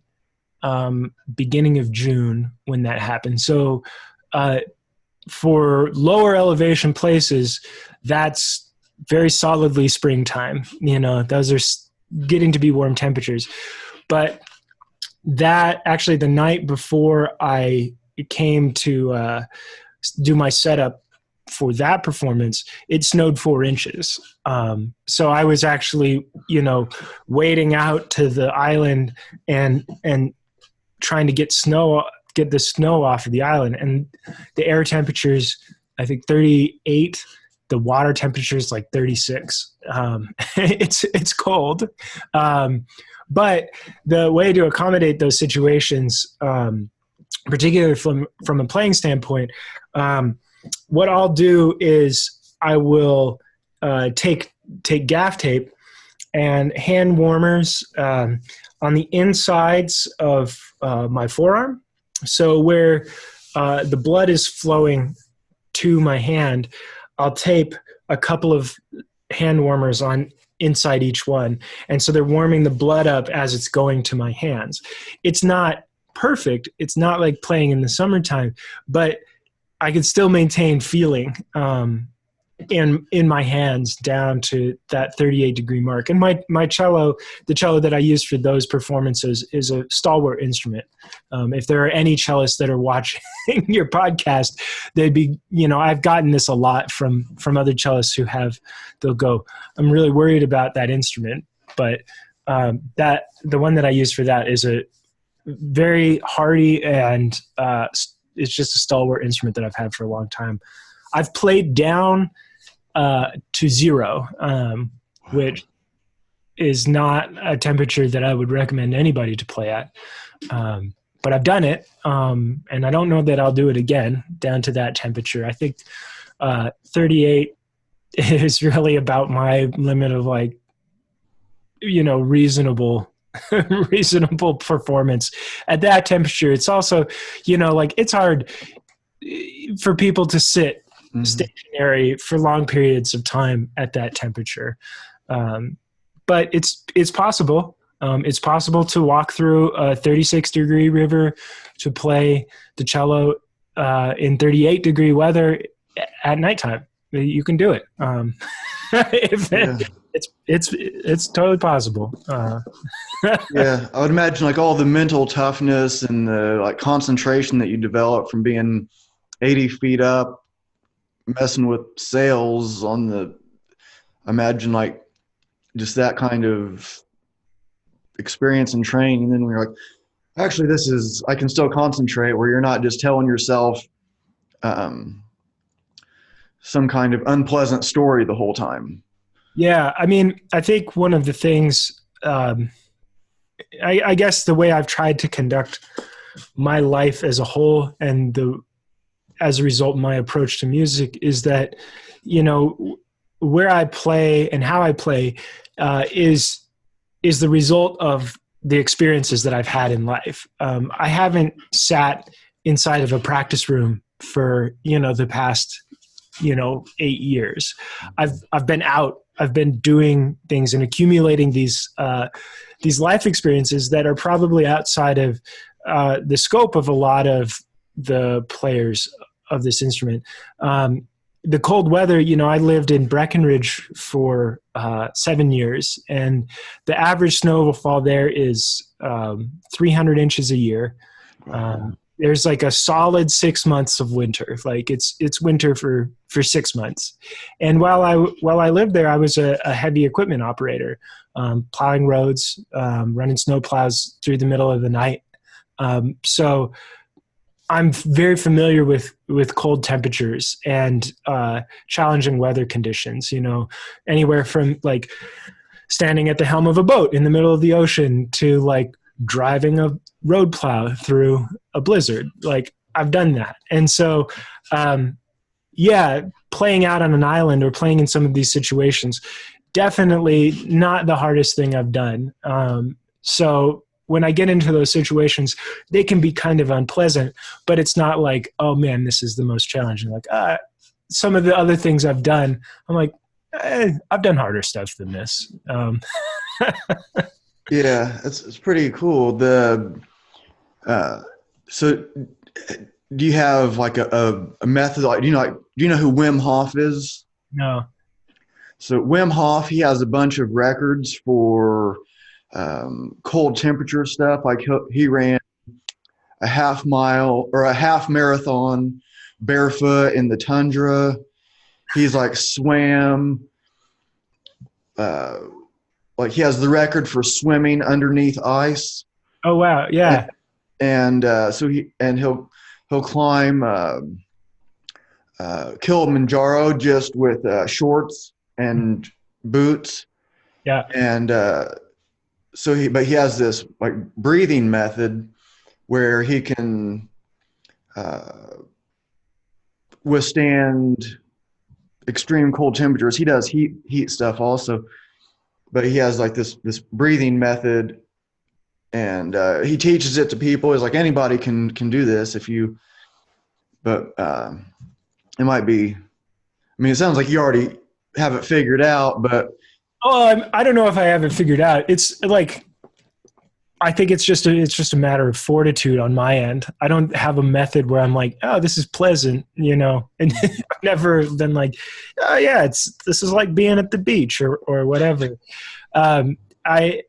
beginning of June when that happened. So for lower elevation places, that's very solidly springtime. You know, those are getting to be warm temperatures. But that actually, the night before I came to do my setup for that performance, it snowed 4 inches. So I was actually, you know, wading out to the island and trying to get the snow off of the island. And the air temperatures, I think 38, the water temperature is like 36. It's cold. But the way to accommodate those situations, particularly from a playing standpoint, what I'll do is I will take gaff tape and hand warmers on the insides of my forearm. So where the blood is flowing to my hand, I'll tape a couple of hand warmers on inside each one. And so they're warming the blood up as it's going to my hands. It's not perfect. It's not like playing in the summertime, but I can still maintain feeling in my hands down to that 38-degree mark. And my cello, the cello that I use for those performances, is a stalwart instrument. If there are any cellists that are watching your podcast, they'd be, you know, I've gotten this a lot from other cellists they'll go, I'm really worried about that instrument. But the one that I use for that is a very hardy and it's just a stalwart instrument that I've had for a long time. I've played down to 0, which is not a temperature that I would recommend anybody to play at. But I've done it, and I don't know that I'll do it again down to that temperature. I think 38 is really about my limit of, like, you know, reasonable performance at that temperature. It's also, you know, like, it's hard for people to sit stationary for long periods of time at that temperature. But it's possible. It's possible to walk through a 36-degree river to play the cello in 38-degree weather at nighttime. You can do it. It's totally possible. Yeah, I would imagine, like, all the mental toughness and the, like, concentration that you develop from being 80 feet up, messing with sails on the, imagine, like, just that kind of experience and training. And then when you're like, actually, I can still concentrate, where you're not just telling yourself some kind of unpleasant story the whole time. Yeah, I mean, I think one of the things, I guess the way I've tried to conduct my life as a whole, and as a result, my approach to music, is that, you know, where I play and how I play is the result of the experiences that I've had in life. I haven't sat inside of a practice room for, you know, the past, you know, 8 years. I've been out. I've been doing things and accumulating these life experiences that are probably outside of the scope of a lot of the players of this instrument. The cold weather, you know, I lived in Breckenridge for 7 years, and the average snowfall there is 300 inches a year. There's like a solid 6 months of winter. Like, it's winter for 6 months. And while I lived there, I was a heavy equipment operator, plowing roads, running snow plows through the middle of the night. So I'm very familiar with cold temperatures and challenging weather conditions, you know, anywhere from, like, standing at the helm of a boat in the middle of the ocean to, like, driving a road plow through a blizzard. Like, I've done that. And so, yeah, playing out on an island or playing in some of these situations, definitely not the hardest thing I've done. So when I get into those situations, they can be kind of unpleasant, but it's not like, oh man, this is the most challenging. Like, some of the other things I've done, I'm like, I've done harder stuff than this. Yeah, it's pretty cool. So do you have like a method? Like, do you know who Wim Hof is? No. So Wim Hof, he has a bunch of records for cold temperature stuff. Like he ran a half mile or a half marathon barefoot in the tundra. He's like swam. Like he has the record for swimming underneath ice. Oh wow, yeah. And so he'll climb Kilimanjaro just with shorts and boots. Yeah. And but he has this like breathing method where he can withstand extreme cold temperatures. He does heat stuff also, but he has like this breathing method, and he teaches it to people. He's like, anybody can do this if you, but it might be. I mean, it sounds like you already have it figured out, but I don't know if I have it figured out. It's like, I think it's just a matter of fortitude on my end. I don't have a method where I'm like, oh, this is pleasant, and I've never been like, oh yeah, this is like being at the beach or whatever. I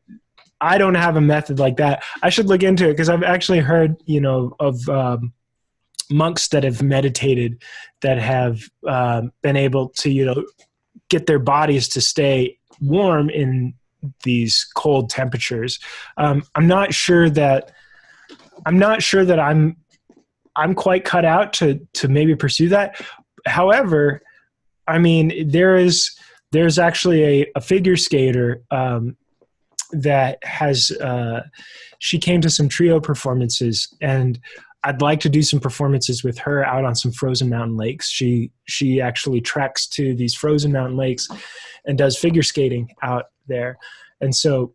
don't have a method like that. I should look into it because I've actually heard, of monks that have meditated that have been able to, get their bodies to stay warm in these cold temperatures. I'm not sure that I'm quite cut out to maybe pursue that. However, I mean, there's actually a figure skater that has she came to some trio performances, and I'd like to do some performances with her out on some frozen mountain lakes. She actually treks to these frozen mountain lakes and does figure skating out there. And so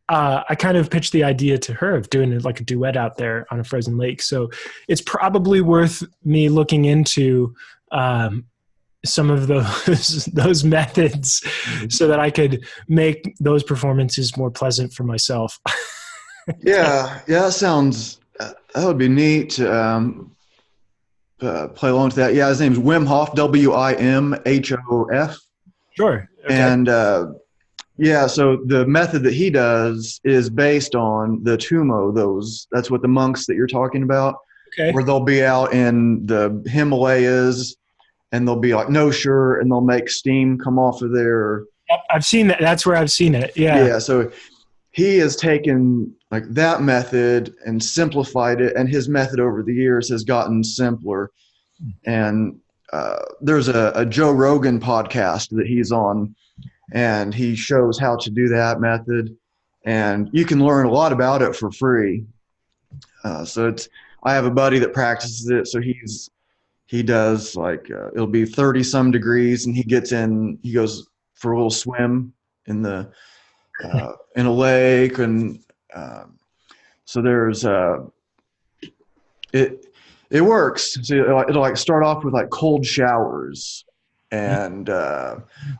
I kind of pitched the idea to her of doing like a duet out there on a frozen lake. So it's probably worth me looking into some of those methods so that I could make those performances more pleasant for myself. yeah, that would be neat to play along to that. Yeah, his name's Wim Hof, Wimhof. Sure. Okay. And yeah, so the method that he does is based on the tumo. That's what the monks that you're talking about, okay, where they'll be out in the Himalayas and they'll be like no shirt and they'll make steam come off of their. I've seen that. That's where I've seen it. Yeah. Yeah. So he has taken like that method and simplified it, and his method over the years has gotten simpler. And there's a Joe Rogan podcast that he's on, and he shows how to do that method, and you can learn a lot about it for free. So I have a buddy that practices it, so he does like it'll be 30 some degrees, and he goes for a little swim in a lake, and so there's it works. So it'll like start off with like cold showers and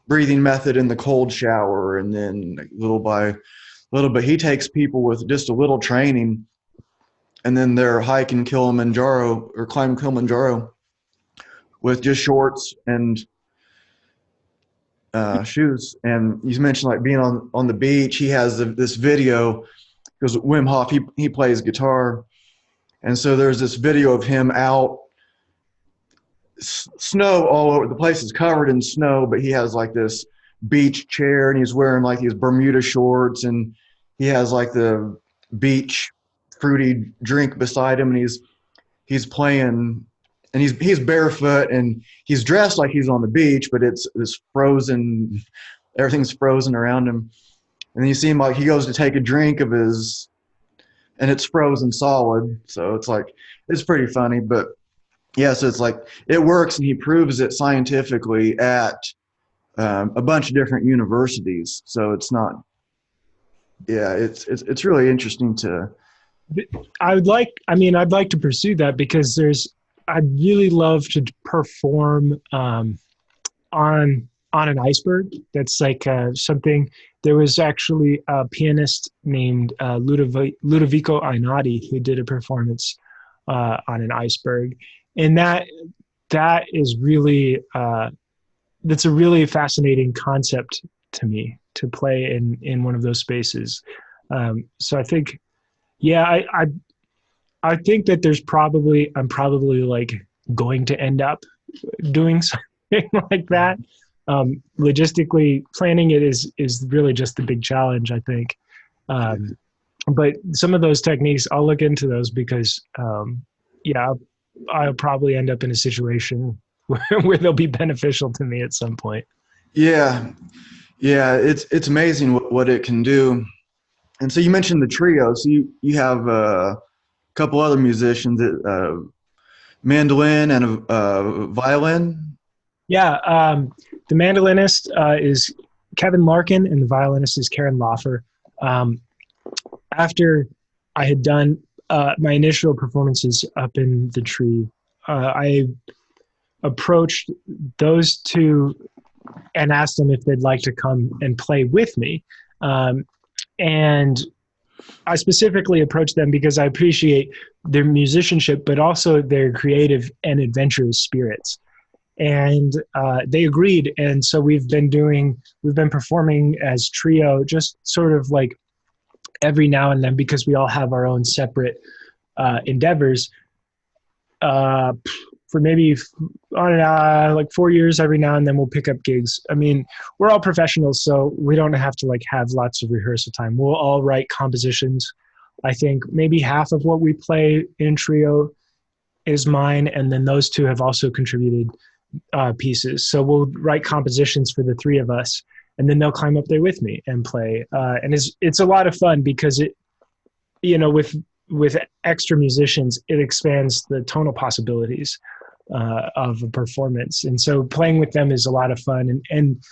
breathing method in the cold shower, and then little by little bit he takes people with just a little training, and then they're hiking Kilimanjaro or climbing Kilimanjaro with just shorts and shoes. And you mentioned like being on the beach. He has this video because Wim Hof he plays guitar, and so there's this video of him out, snow all over the place is covered in snow, but he has like this beach chair, and he's wearing like these Bermuda shorts, and he has like the beach fruity drink beside him, and he's playing, and he's barefoot, and he's dressed like he's on the beach, but it's frozen, everything's frozen around him. And then you see him like he goes to take a drink of his and it's frozen solid. So it's like, it's pretty funny, but yeah, so it's like, it works, and he proves it scientifically at a bunch of different universities. So it's not, yeah, it's really interesting to. I'd like to pursue that because I'd really love to perform on an iceberg. That's like something. There was actually a pianist named Ludovico Einaudi who did a performance on an iceberg, and that is really that's a really fascinating concept to me, to play in one of those spaces. So I think, yeah, I think that I'm probably like going to end up doing something like that. Logistically planning it is really just the big challenge, I think. But some of those techniques, I'll look into those because, yeah, I'll probably end up in a situation where they'll be beneficial to me at some point. Yeah, yeah, it's amazing what it can do. And so you mentioned the trio. So you have a couple other musicians, mandolin and a violin. Yeah, the mandolinist is Kevin Larkin, and the violinist is Karen Loffer. After I had done my initial performances up in the tree, I approached those two and asked them if they'd like to come and play with me. And I specifically approached them because I appreciate their musicianship, but also their creative and adventurous spirits. And they agreed. And so we've been performing as trio, just sort of like every now and then, because we all have our own separate endeavors. For maybe like 4 years, every now and then we'll pick up gigs. I mean, we're all professionals, so we don't have to like have lots of rehearsal time. We'll all write compositions. I think maybe half of what we play in trio is mine, and then those two have also contributed pieces. So we'll write compositions for the three of us, and then they'll climb up there with me and play. And it's a lot of fun because it, with extra musicians, it expands the tonal possibilities of a performance. And so playing with them is a lot of fun. And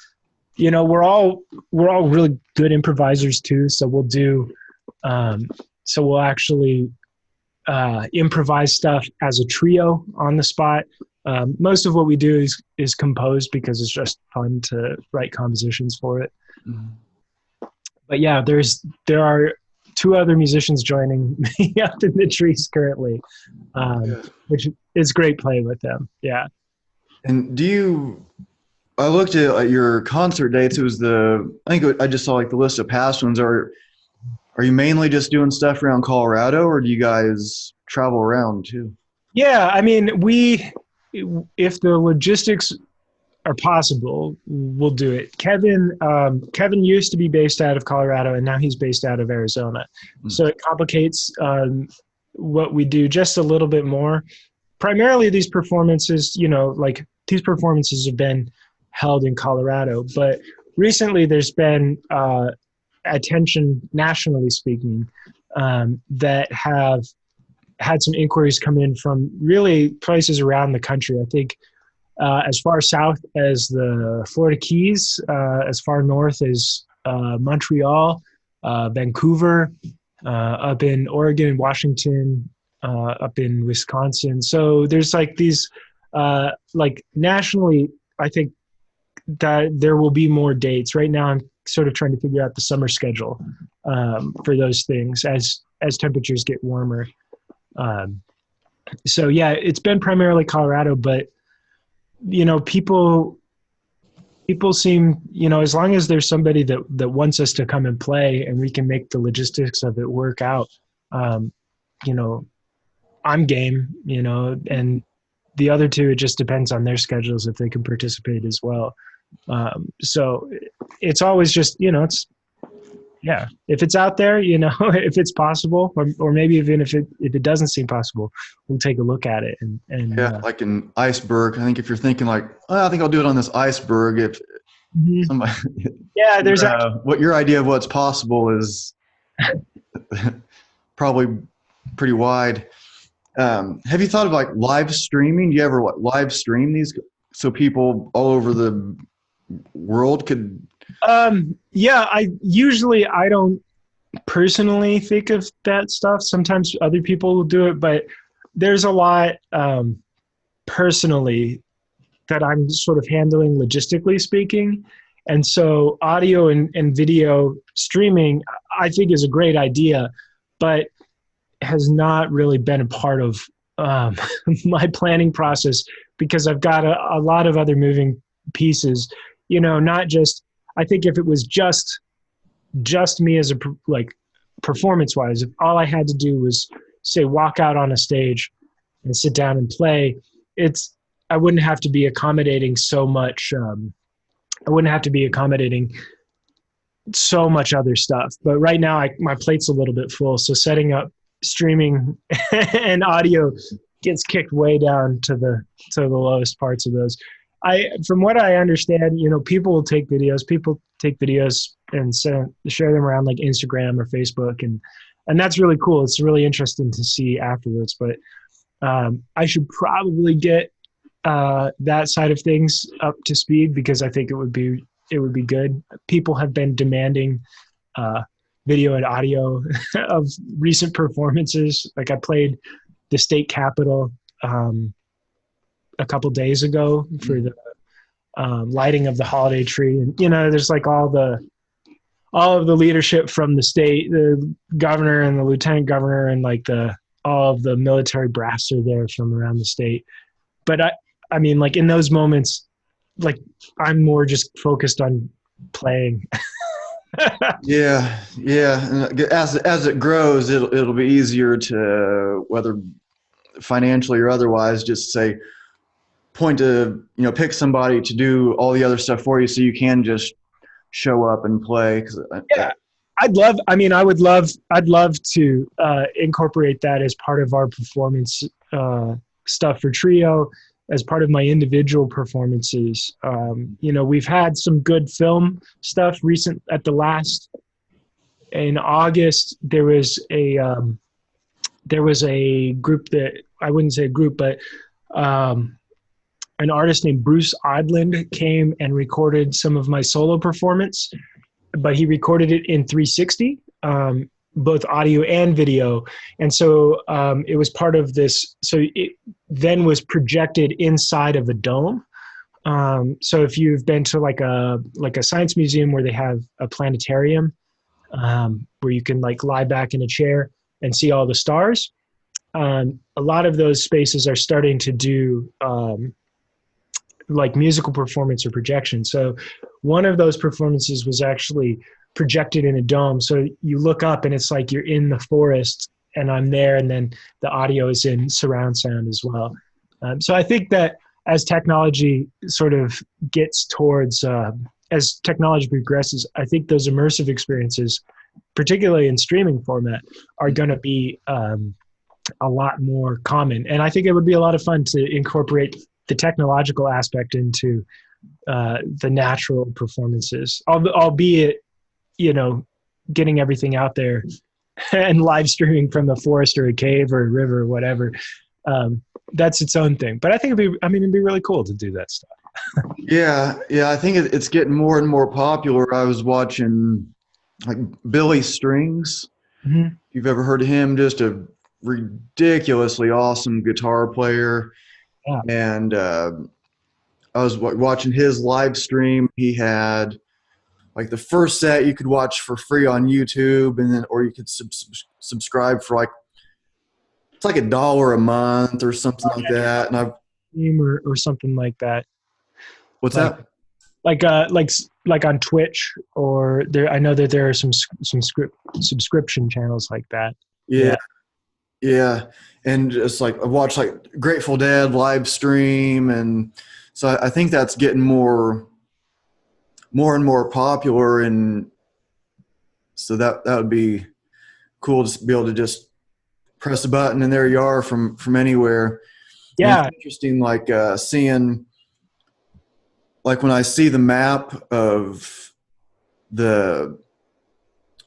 we're all really good improvisers too. So we'll actually improvise stuff as a trio on the spot. Most of what we do is composed because it's just fun to write compositions for it. Mm-hmm. But yeah, there are two other musicians joining me up in the trees currently, which is great playing with them. Yeah. And I looked at your concert dates. It was I just saw like the list of past ones. Are you mainly just doing stuff around Colorado, or do you guys travel around too? Yeah. I mean, if the logistics are possible, we'll do it. Kevin used to be based out of Colorado, and now he's based out of Arizona. Mm-hmm. So it complicates what we do just a little bit more. Primarily these performances, these performances have been held in Colorado, but recently there's been attention, nationally speaking, that have had some inquiries come in from really places around the country. I think as far south as the Florida Keys, as far north as Montreal, Vancouver, up in Oregon, Washington, up in Wisconsin. So there's like these, like nationally, I think that there will be more dates. Right now I'm sort of trying to figure out the summer schedule for those things as temperatures get warmer. So yeah, it's been primarily Colorado, but people seem, as long as there's somebody that wants us to come and play and we can make the logistics of it work out, I'm game, and the other two, it just depends on their schedules if they can participate as well. So it's always just, if it's out there, if it's possible, or maybe even if it doesn't seem possible, we'll take a look at it. And like an iceberg. I think if you're thinking like, I think I'll do it on this iceberg. If somebody, there's what your idea of what's possible is probably pretty wide. Have you thought of like live streaming? Do you ever live stream these so people all over the world could? Yeah, I don't personally think of that stuff. Sometimes other people will do it, but there's a lot personally that I'm sort of handling logistically speaking. And so audio and video streaming, I think is a great idea, but has not really been a part of um, my planning process because I've got a lot of other moving pieces, not just, I think if it was just me as like performance wise, if all I had to do was say, walk out on a stage and sit down and play, I wouldn't have to be accommodating so much. I wouldn't have to be accommodating so much other stuff. But right now, my plate's a little bit full. So setting up streaming and audio gets kicked way down to the lowest parts of those. From what I understand, people take videos and share them around like Instagram or Facebook, and that's really cool. It's really interesting to see afterwards. But I should probably get that side of things up to speed because I think it would be good. People have been demanding video and audio of recent performances. Like I played the state capitol a couple days ago for the lighting of the holiday tree, and there's like all of the leadership from the state, the governor and the lieutenant governor, and like all of the military brass are there from around the state. But I mean, like in those moments, like I'm more just focused on playing. Yeah. And as it grows, it'll be easier to, whether financially or otherwise, just say, point to, pick somebody to do all the other stuff for you so you can just show up and play. Yeah. I'd love to incorporate that as part of our performance stuff for trio, as part of my individual performances. We've had some good film stuff in August. There was a group that, I wouldn't say a group, but an artist named Bruce Odland came and recorded some of my solo performance, but he recorded it in 360, both audio and video. And so it was part of this. So it then was projected inside of a dome. So if you've been to like a science museum where they have a planetarium, where you can like lie back in a chair and see all the stars, a lot of those spaces are starting to do like musical performance or projection. So one of those performances was actually projected in a dome. So you look up and it's like you're in the forest and I'm there, and then the audio is in surround sound as well. So I think that as technology sort of gets towards, as technology progresses, I think those immersive experiences, particularly in streaming format, are going to be a lot more common. And I think it would be a lot of fun to incorporate the technological aspect into the natural performances, albeit, getting everything out there and live streaming from a forest or a cave or a river or whatever. That's its own thing. But I think it'd be really cool to do that stuff. Yeah. I think it's getting more and more popular. I was watching like Billy Strings. Mm-hmm. If you've ever heard of him, just a ridiculously awesome guitar player. Yeah. And I was watching his live stream. He had like the first set you could watch for free on YouTube, and then, or you could subscribe for like, it's like $1 a month or something like that. And I've or something like that. What's that? Like on Twitch, or there. I know that there are some subscription channels like that. Yeah. And just like I watched like Grateful Dead live stream, and so I think that's getting more and more popular, and so that would be cool to be able to just press a button and there you are from anywhere. Yeah. And it's interesting, like seeing, like when I see the map of the,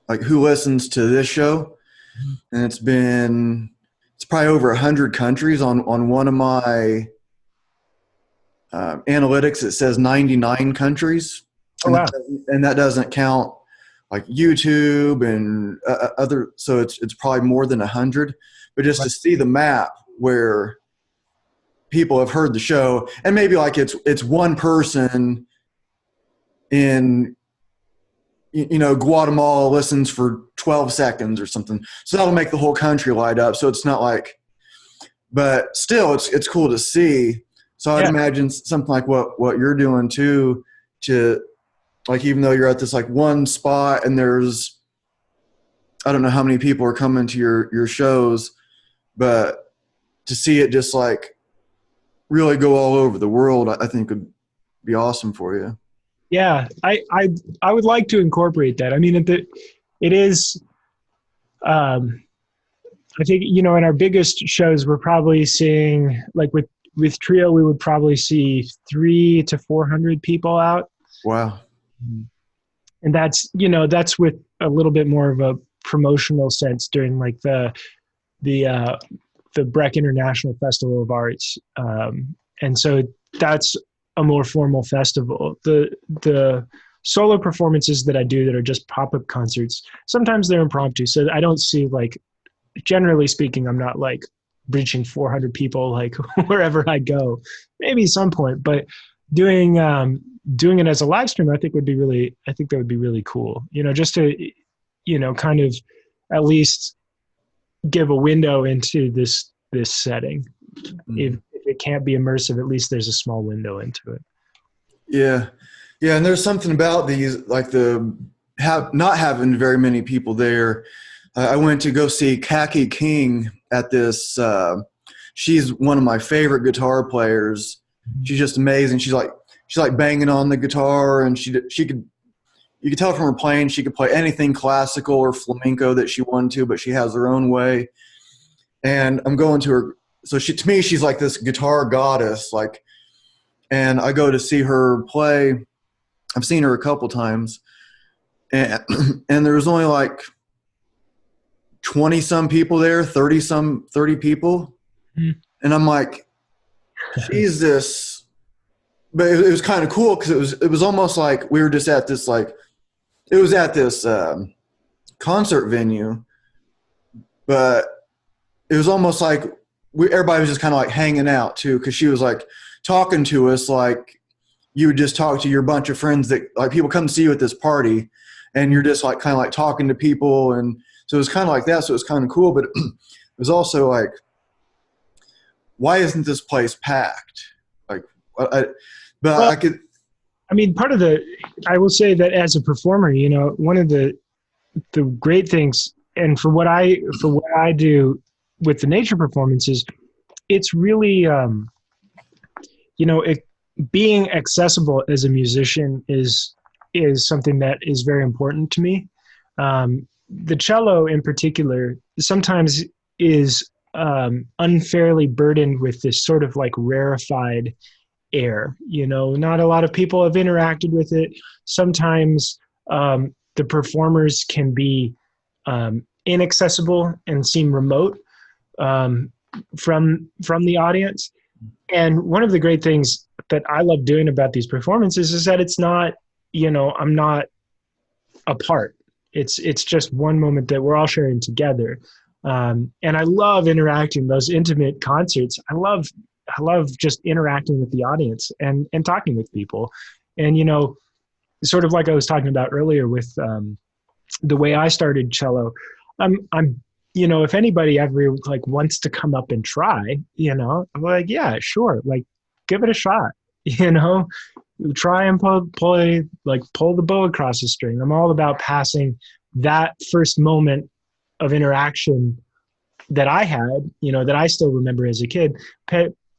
like who listens to this show, and it's probably over 100 countries on one of my analytics. It says 99 countries, Oh, wow. and that doesn't count like YouTube and other. So it's probably more than 100. But just to see the map where people have heard the show, and maybe like it's one person in Guatemala listens for 12 seconds or something, so that'll make the whole country light up. So it's not like, but still it's cool to see. So I'd imagine something like what you're doing too, to like, even though you're at this like one spot and there's, I don't know how many people are coming to your shows, but to see it just like really go all over the world, I think would be awesome for you. Yeah, I would like to incorporate that. I mean, it is. I think in our biggest shows, we're probably seeing, like with trio, we would probably see 300 to 400 people out. Wow. And that's with a little bit more of a promotional sense during like the Breck International Festival of Arts, and so that's a more formal festival. The solo performances that I do that are just pop-up concerts, sometimes they're impromptu, so I don't see, like, generally speaking, I'm not like reaching 400 people like wherever I go. Maybe at some point, but doing it as a live stream, I think that would be really cool. Just to kind of at least give a window into this setting. If it can't be immersive, at least there's a small window into it. Yeah. And there's something about these, like not having very many people there. I went to go see Kaki King at this. She's one of my favorite guitar players. She's just amazing. She's like banging on the guitar, and you could tell from her playing, she could play anything classical or flamenco that she wanted to, but she has her own way. And I'm going to her. So to me, she's like this guitar goddess, like, and I go to see her play. I've seen her a couple times, and there was only like 20 some people there, 30 people. Mm-hmm. And I'm like, Jesus. But it was kind of cool, because it was almost like we were just at this, like, it was at this concert venue, but it was almost like everybody was just kind of like hanging out too, because she was like talking to us like you would just talk to your bunch of friends that, like, people come to see you at this party, and you're just like kind of like talking to people. And so it was kind of like that. So it was kind of cool, but it was also like, why isn't this place packed? Like, I mean, I will say that as a performer, one of the great things, and for what I do with the nature performances, it's really, being accessible as a musician is something that is very important to me. The cello in particular sometimes is unfairly burdened with this sort of like rarefied air. Not a lot of people have interacted with it. Sometimes the performers can be inaccessible and seem remote from the audience. And one of the great things that I love doing about these performances is that it's not, I'm not apart. It's just one moment that we're all sharing together. And I love interacting, those intimate concerts. I love just interacting with the audience and talking with people. And, sort of like I was talking about earlier with the way I started cello, I'm if anybody ever like wants to come up and try, I'm like, yeah, sure. Like, give it a shot, try and pull the bow across the string. I'm all about passing that first moment of interaction that I had, that I still remember as a kid,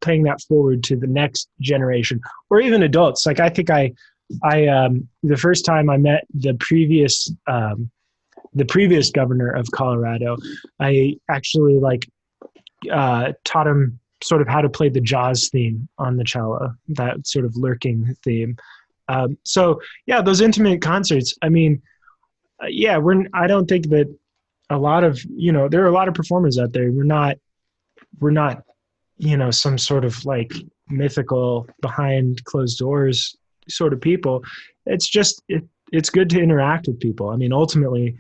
paying that forward to the next generation, or even adults. Like, I think I the first time I met the previous governor of Colorado, I actually taught him sort of how to play the Jaws theme on the cello, that sort of lurking theme. So yeah, those intimate concerts. I mean, I don't think that a lot of, there are a lot of performers out there. We're not, some sort of like mythical behind closed doors sort of people. It's just, it's good to interact with people. I mean, ultimately,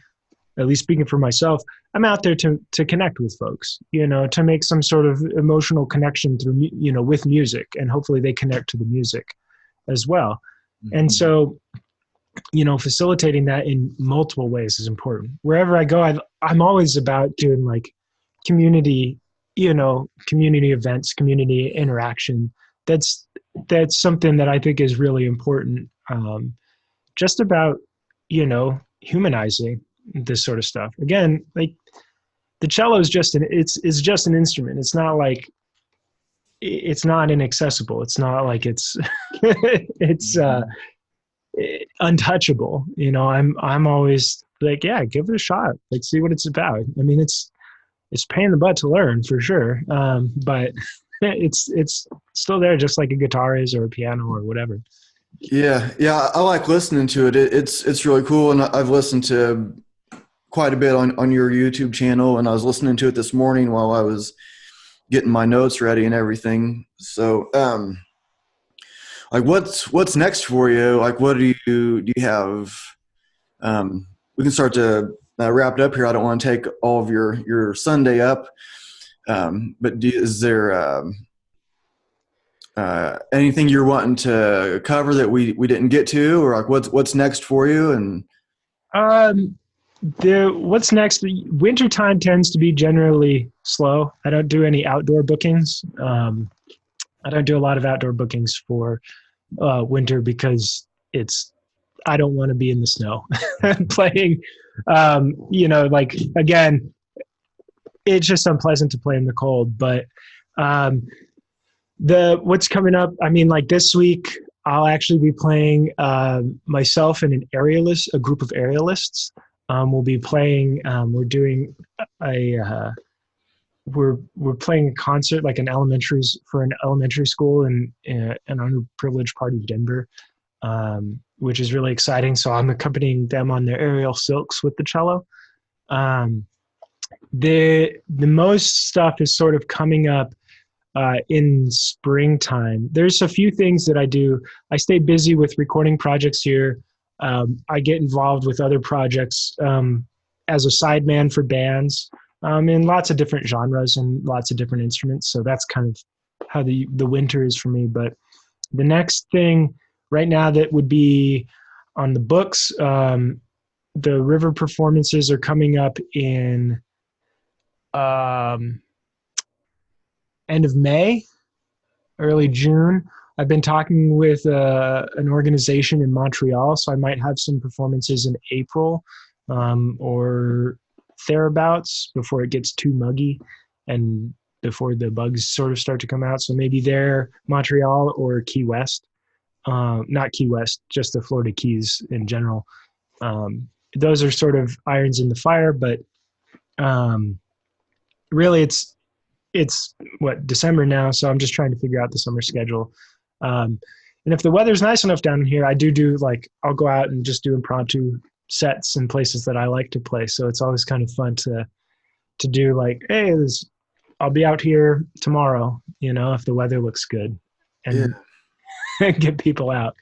at least speaking for myself, I'm out there to connect with folks, to make some sort of emotional connection through, with music, and hopefully they connect to the music as well. Mm-hmm. And so, facilitating that in multiple ways is important. Wherever I go, I'm always about doing like community events, community interaction. That's something that I think is really important. Just about, humanizing this sort of stuff. Again, like the cello is just it's just an instrument. It's not like, it's not inaccessible. It's not like it's it's untouchable. I'm always like, yeah, give it a shot. Like, see what it's about. I mean, it's pain in the butt to learn for sure. But it's still there, just like a guitar is, or a piano, or whatever. Yeah. I like listening to it. It's really cool. And I've listened to quite a bit on your YouTube channel, and I was listening to it this morning while I was getting my notes ready and everything. So, like what's next for you? Like, what do you have? We can start to wrap it up here. I don't want to take all of your Sunday up. But is there anything you're wanting to cover that we didn't get to, or like what's next for you? And what's next? Wintertime tends to be generally slow. I don't do any outdoor bookings. I don't do a lot of outdoor bookings for winter because I don't want to be in the snow playing. Like, again, it's just unpleasant to play in the cold. But what's coming up, I mean, like this week, I'll actually be playing myself and a group of aerialists. We'll be playing. We're doing we're playing a concert, like for an elementary school in an underprivileged part of Denver, which is really exciting. So I'm accompanying them on their aerial silks with the cello. The most stuff is sort of coming up in springtime. There's a few things that I do. I stay busy with recording projects here. I get involved with other projects as a sideman for bands in lots of different genres and lots of different instruments. So that's kind of how the winter is for me. But the next thing right now that would be on the books, the river performances are coming up in end of May, early June. I've been talking with an organization in Montreal, so I might have some performances in April or thereabouts before it gets too muggy and before the bugs sort of start to come out. So maybe there, Montreal or Key West. Not Key West, just the Florida Keys in general. Those are sort of irons in the fire, but really it's December now, so I'm just trying to figure out the summer schedule. And if the weather's nice enough down here, I do like, I'll go out and just do impromptu sets in places that I like to play. So it's always kind of fun to do like, hey, I'll be out here tomorrow, if the weather looks good, and get people out.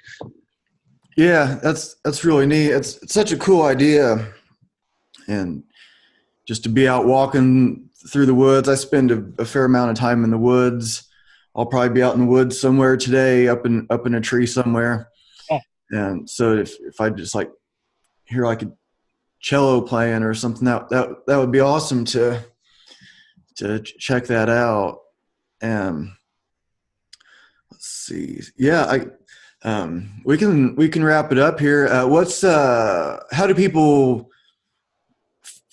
Yeah, that's really neat. It's such a cool idea. And just to be out walking through the woods. I spend a fair amount of time in the woods. I'll probably be out in the woods somewhere today, up in a tree somewhere. Oh. And so if I just like hear like a cello playing or something, that would be awesome to check that out. And let's see. Yeah, we can wrap it up here. How do people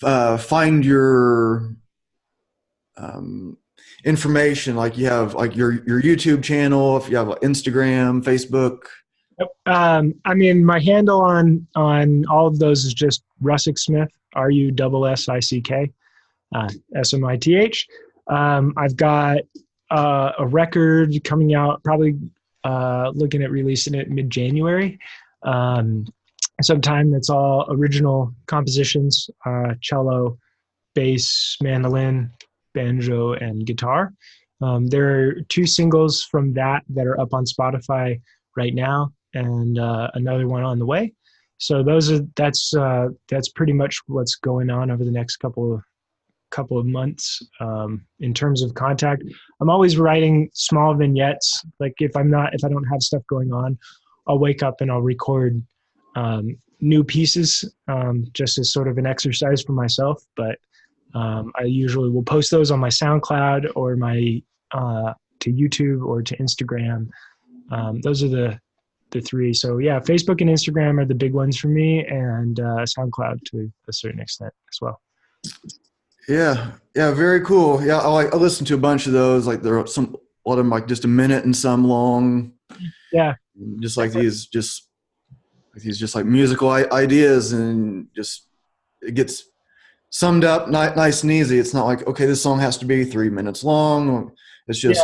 find your information? Like, you have like your YouTube channel, if you have like Instagram, Facebook. I mean, my handle on all of those is just Russick Smith, RUSSICK, SMITH. I've got a record coming out, probably looking at releasing it mid-January. Sometime. That's all original compositions, cello, bass, mandolin, banjo, and guitar. There are 2 singles from that are up on Spotify right now, and another one on the way. So that's pretty much what's going on over the next couple of months. In terms of contact, I'm always writing small vignettes. Like if I don't have stuff going on, I'll wake up and I'll record new pieces, just as sort of an exercise for myself. But I usually will post those on my SoundCloud or my to YouTube or to Instagram. Those are the 3. So yeah, Facebook and Instagram are the big ones for me, and SoundCloud to a certain extent as well. Yeah, yeah, very cool. Yeah, I listen to a bunch of those. Like there are a lot of them like just a minute and some long. Yeah, just like these like musical ideas, and just it gets summed up nice and easy. It's not like, okay, this song has to be 3 minutes long. It's just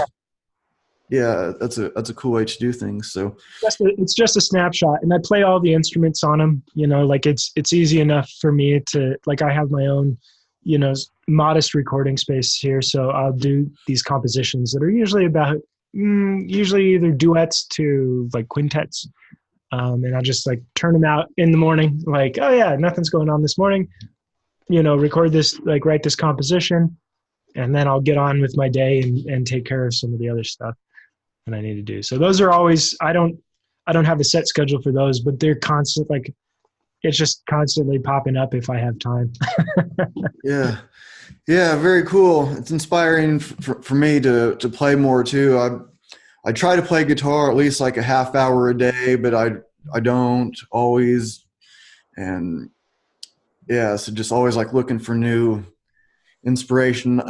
that's a cool way to do things. So it's just a snapshot, and I play all the instruments on them. Like it's easy enough for me to, like, I have my own modest recording space here, so I'll do these compositions that are usually about usually either duets to like quintets, and I'll just like turn them out in the morning, like, oh yeah, nothing's going on this morning, record this, like write this composition, and then I'll get on with my day and take care of some of the other stuff that I need to do. So those are always, I don't have a set schedule for those, but they're constant, like it's just constantly popping up if I have time. Yeah, very cool. It's inspiring for me to play more too. I try to play guitar at least like a half hour a day, but I don't always. And yeah, so just always like looking for new inspiration.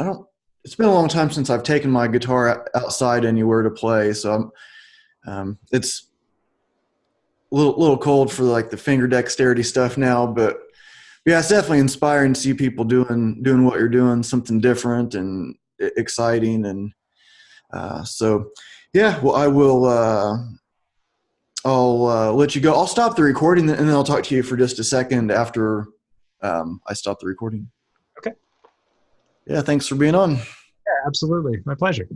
It's been a long time since I've taken my guitar outside anywhere to play, so it's a little cold for like the finger dexterity stuff now, but yeah, it's definitely inspiring to see people doing what you're doing, something different and exciting. And so yeah, well, I'll let you go. I'll stop the recording and then I'll talk to you for just a second after I stop the recording. Okay. Yeah, thanks for being on. Yeah, absolutely. My pleasure.